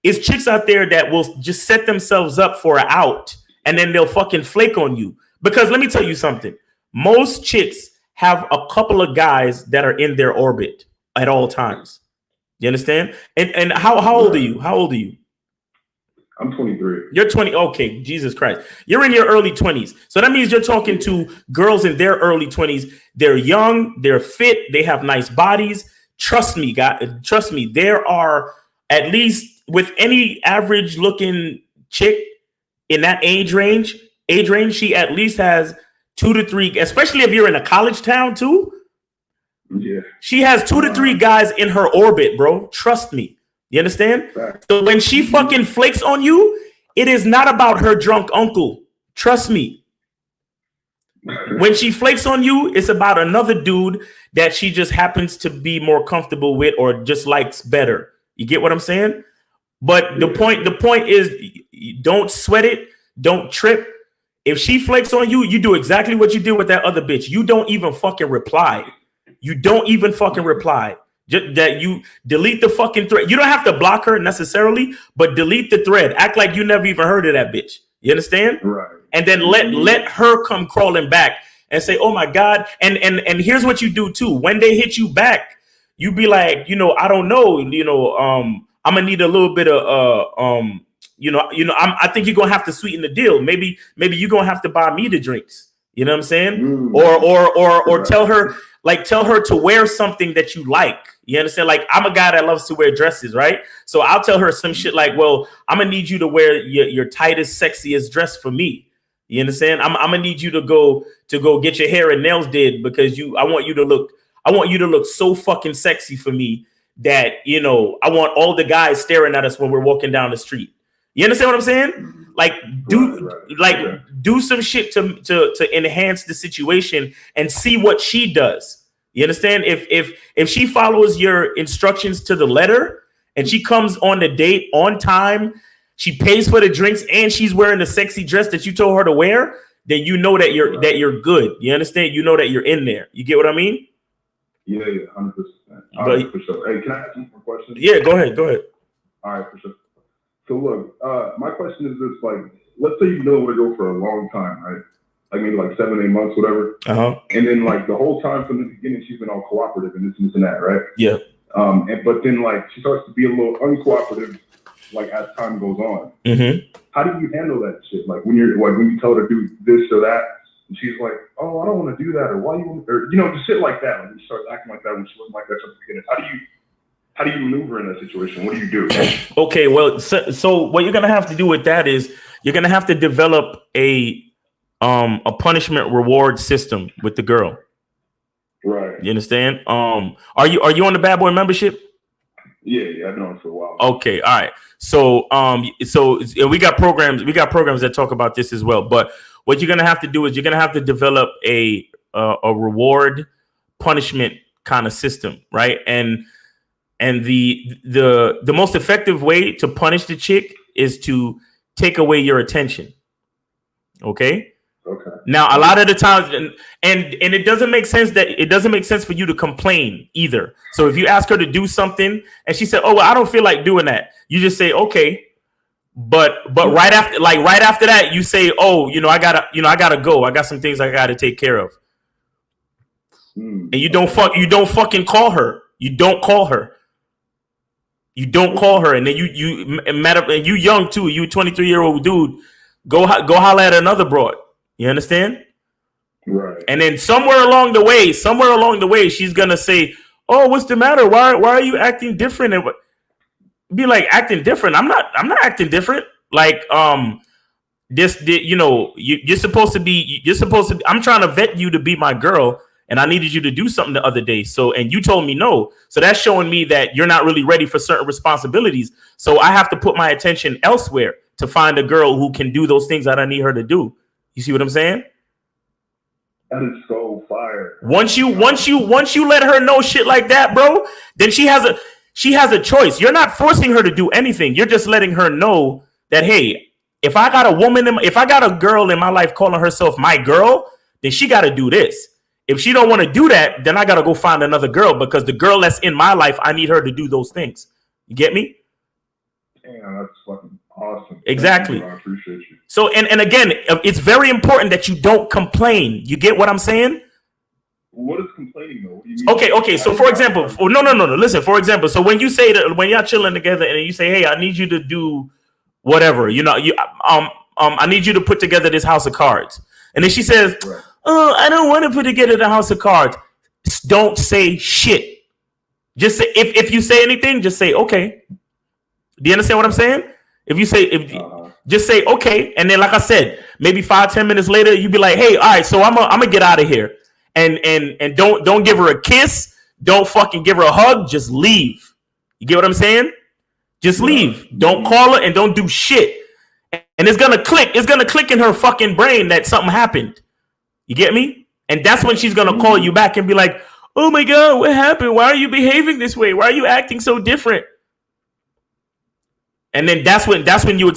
it's chicks out there that will just set themselves up for an out, and then they'll fucking flake on you. Because let me tell you something. Most chicks have a couple of guys that are in their orbit at all times. You understand? And how old are you? How old are you? I'm 23. You're 20. Okay, Jesus Christ. You're in your early 20s. So that means you're talking to girls in their early 20s. They're young, they're fit, they have nice bodies. Trust me, there are, at least with any average looking chick in that age range, she at least has 2 to 3, especially if you're in a college town too. Yeah. She has 2 to 3 guys in her orbit, bro. Trust me. You understand? Fact. So when she fucking flakes on you, it is not about her drunk uncle. Trust me. When she flakes on you, it's about another dude that she just happens to be more comfortable with or just likes better. You get what I'm saying? But the point is, don't sweat it. Don't trip. If she flakes on you, you do exactly what you did with that other bitch. You don't even fucking reply. Just that you delete the fucking thread. You don't have to block her necessarily, but delete the thread. Act like you never even heard of that bitch. You understand? Right. And then let her come crawling back and say, "Oh my God!" And here's what you do too. When they hit you back, you be like, I don't know, I'm gonna need a little bit of I think you're gonna have to sweeten the deal. Maybe you're gonna have to buy me the drinks. You know what I'm saying? Or tell her to wear something that you like. You understand? Like, I'm a guy that loves to wear dresses, right? So I'll tell her some shit like, well, I'm gonna need you to wear your tightest, sexiest dress for me. You understand? I'm gonna need you to go get your hair and nails did because I want you to look so fucking sexy for me that, I want all the guys staring at us when we're walking down the street. You understand what I'm saying? Like, do some shit to enhance the situation and see what she does. You understand? If she follows your instructions to the letter and she comes on the date on time, she pays for the drinks and she's wearing the sexy dress that you told her to wear, then you know that you're good. You understand? You know that you're in there. You get what I mean? Yeah, 100%. All right, for sure. Hey, can I ask you more questions? Yeah, go ahead. All right, for sure. So look, my question is this: like, let's say you've known a girl for a long time, right? Like maybe like 7, 8 months, whatever. And then like the whole time from the beginning, she's been all cooperative and this and that, right? Yeah. But then like she starts to be a little uncooperative, like as time goes on. How do you handle that shit? Like when you tell her to do this or that, and she's like, "Oh, I don't want to do that," or "Why you want," or just shit like that. Like you start acting like that when she wasn't like that from the beginning. How do you maneuver in that situation? What do you do? Okay, well, so what you're gonna have to do with that is you're gonna have to develop a punishment reward system with the girl. Right. You understand? Are you on the Bad Boy membership? Yeah, I've been on it for a while. Okay, all right. So we got programs that talk about this as well. But what you're gonna have to do is you're gonna have to develop a reward punishment kind of system, right? And the most effective way to punish the chick is to take away your attention. Okay. Now, a lot of the times, and it doesn't make sense for you to complain either. So if you ask her to do something and she said, "Oh, well, I don't feel like doing that," you just say, "Okay," but right after that, you say, "Oh, I gotta go. I got some things I gotta take care of," and you don't fucking call her. You don't call her. And then you young too. You 23-year-old dude. Go holler at another broad. You understand? Right. And then somewhere along the way, she's gonna say, "Oh, what's the matter? Why are you acting different?" And be like, acting different. I'm not acting different. Like, you're supposed to be. I'm trying to vet you to be my girl, and I needed you to do something the other day. So, and you told me no. So that's showing me that you're not really ready for certain responsibilities. So I have to put my attention elsewhere to find a girl who can do those things that I need her to do. You see what I'm saying? That is so fire. Once you let her know shit like that, bro, then she has a choice. You're not forcing her to do anything. You're just letting her know that, hey, if I got a girl in my life calling herself my girl, then she got to do this. If she don't want to do that, then I got to go find another girl, because the girl that's in my life, I need her to do those things. You get me? Damn, that's fucking awesome. Exactly. I appreciate you. So, and again, it's very important that you don't complain. You get what I'm saying? What is complaining though? What do you mean? Okay. So, for example, no. Listen, for example, so when you say that, when y'all chilling together and you say, "Hey, I need you to do whatever," I need you to put together this house of cards, and then she says, Right. "Oh, I don't want to put together the house of cards." Don't say shit. Just say, if you say anything, just say okay. Do you understand what I'm saying? Just say okay, and then like I said, maybe 5-10 minutes later, you be like, "Hey, all right, so I'm gonna get out of here," and don't give her a kiss, don't fucking give her a hug, just leave. You get what I'm saying? Just leave. Don't call her and don't do shit, and it's gonna click in her fucking brain that something happened. You get me? And that's when she's gonna call you back and be like, "Oh my god, what happened? Why are you behaving this way? Why are you acting so different?" And then that's when you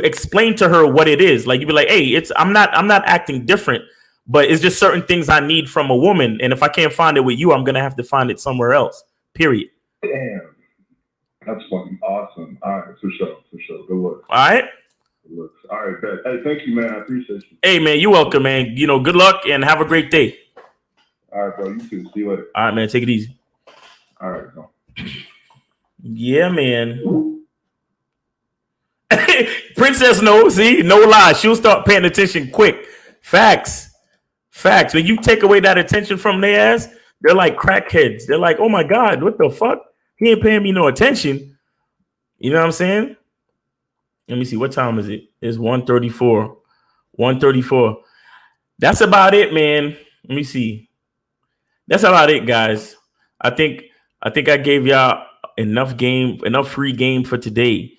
explain to her what it is. Like you be like, "Hey, I'm not acting different, but it's just certain things I need from a woman, and if I can't find it with you, I'm gonna have to find it somewhere else." Period. Damn, that's fucking awesome. All right, for sure. Good luck. All right. All right, bet. Hey, thank you, man. I appreciate you. Hey, man, you're welcome, man. Good luck and have a great day. All right, bro. You too. See you later. All right, man. Take it easy. All right, bro. Yeah, man. Princess knows. See, no lie. She'll start paying attention quick. Facts. When you take away that attention from their ass, they're like crackheads. They're like, "Oh my god, what the fuck? He ain't paying me no attention." You know what I'm saying? Let me see. What time is it? It's 1:34. 1:34. That's about it, man. Let me see. That's about it, guys. I think I gave y'all enough free game for today.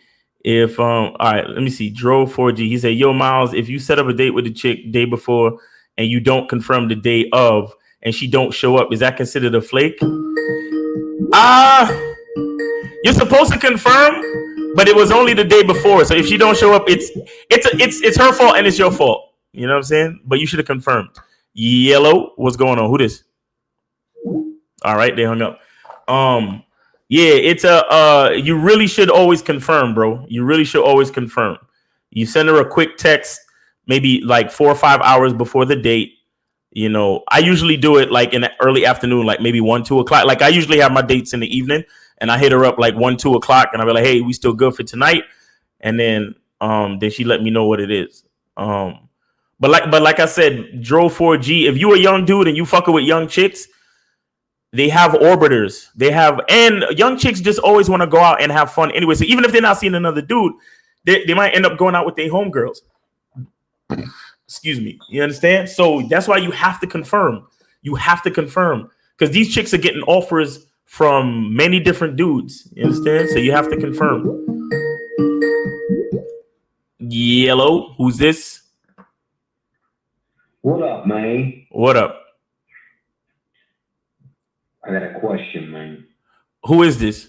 If all right, let me see. Dro 4G. He said, "Yo, Miles, if you set up a date with a chick day before and you don't confirm the day of and she don't show up, is that considered a flake?" You're supposed to confirm, but it was only the day before. So if she don't show up, it's her fault and it's your fault. You know what I'm saying? But you should have confirmed. Yellow, what's going on? Who this? All right, they hung up. Yeah, it's you really should always confirm, bro. You really should always confirm. You send her a quick text, maybe like 4 or 5 hours before the date. You know, I usually do it like in the early afternoon, like maybe 1, 2 o'clock. Like I usually have my dates in the evening, and I hit her up like 1, 2 o'clock, and I'll be like, "Hey, we still good for tonight?" And then she let me know what it is. But like I said, Dro 4G. If you a young dude and you fucking with young chicks, they have orbiters. And young chicks just always want to go out and have fun anyway. So even if they're not seeing another dude, they might end up going out with their homegirls. Excuse me. You understand? So that's why you have to confirm. You have to confirm because these chicks are getting offers from many different dudes. You understand? So you have to confirm. Yellow, who's this? What up, man? What up? I got a question, man. Who is this?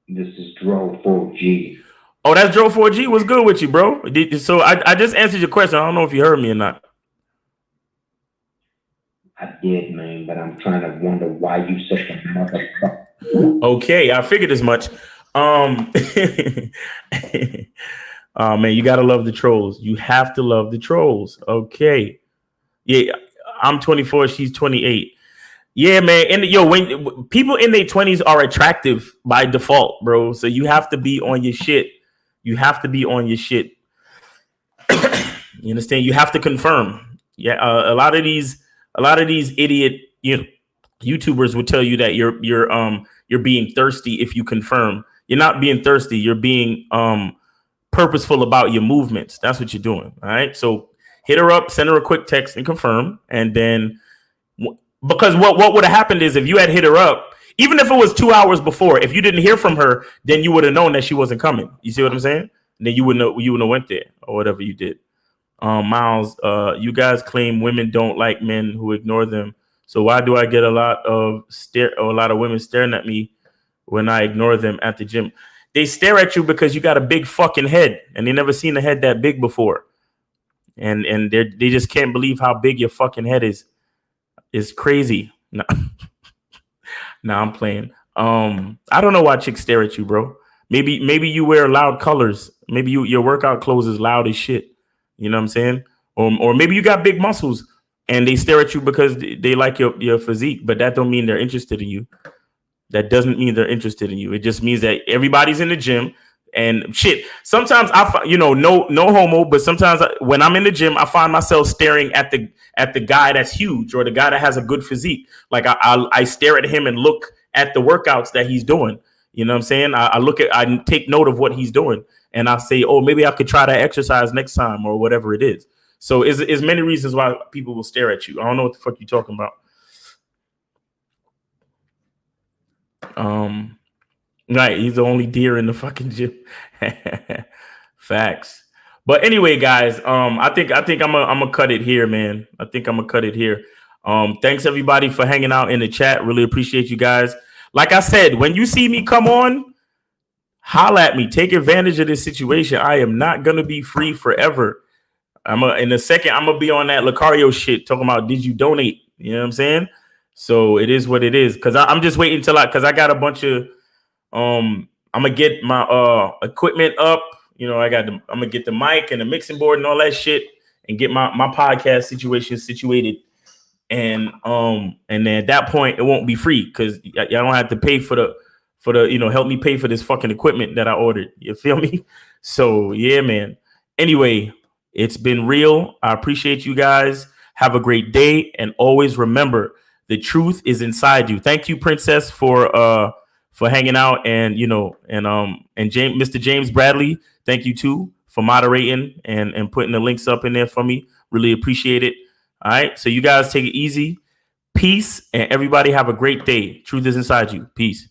This is Dro 4G. Oh, that's Dro 4G. What's good with you, bro? So I just answered your question. I don't know if you heard me or not. I did, man, but I'm trying to wonder why you such a motherfucker. Okay, I figured as much. Oh man, you gotta love the trolls. You have to love the trolls. Okay. Yeah, I'm 24, she's 28. Yeah, man. And when people in their 20s are attractive by default, bro. So you have to be on your shit. You have to be on your shit. You understand? You have to confirm. Yeah, a lot of these idiot YouTubers would tell you that you're being thirsty if you confirm. You're not being thirsty. You're being purposeful about your movements. That's what you're doing. All right. So hit her up, send her a quick text, and confirm. And then, because what would have happened is if you had hit her up, even if it was 2 hours before, if you didn't hear from her, then you would have known that she wasn't coming. You see what I'm saying? And then you wouldn't have went there or whatever you did. Miles, you guys claim women don't like men who ignore them. So why do I get a lot of women staring at me when I ignore them at the gym? They stare at you because you got a big fucking head, and they never seen a head that big before. And they just can't believe how big your fucking head is. It's crazy. No, I'm playing. I don't know why chicks stare at you, bro. Maybe you wear loud colors. Maybe your workout clothes is loud as shit. You know what I'm saying? Or maybe you got big muscles and they stare at you because they like your physique, but that don't mean they're interested in you. That doesn't mean they're interested in you. It just means that everybody's in the gym and shit. Sometimes no homo, but sometimes when I'm in the gym, I find myself staring at the guy that's huge or the guy that has a good physique. Like I stare at him and look at the workouts that he's doing. You know what I'm saying? I take note of what he's doing and I say, oh, maybe I could try that exercise next time or whatever it is. So is many reasons why people will stare at you. I don't know what the fuck you're talking about. Right, he's the only deer in the fucking gym. Facts. But anyway, guys, I think I'm gonna cut it here, man. I think I'm gonna cut it here. Thanks everybody for hanging out in the chat. Really appreciate you guys. Like I said, when you see me come on, holla at me. Take advantage of this situation. I am not gonna be free forever. In a second, I'm gonna be on that Lucario shit talking about did you donate? You know what I'm saying? So it is what it is. Cause I'm just waiting till I got a bunch of I'm gonna get my equipment up. You know, I'm gonna get the mic and the mixing board and all that shit and get my podcast situation situated. And then at that point it won't be free because y'all don't have to pay for the help me pay for this fucking equipment that I ordered. You feel me? So yeah, man. Anyway, it's been real. I appreciate you guys. Have a great day, and always remember the truth is inside you. Thank you, Princess, for hanging out, and Mr. James Bradley, thank you too for moderating and putting the links up in there for me. Really appreciate it. All right, so you guys take it easy. Peace, and everybody have a great day. Truth is inside you. Peace.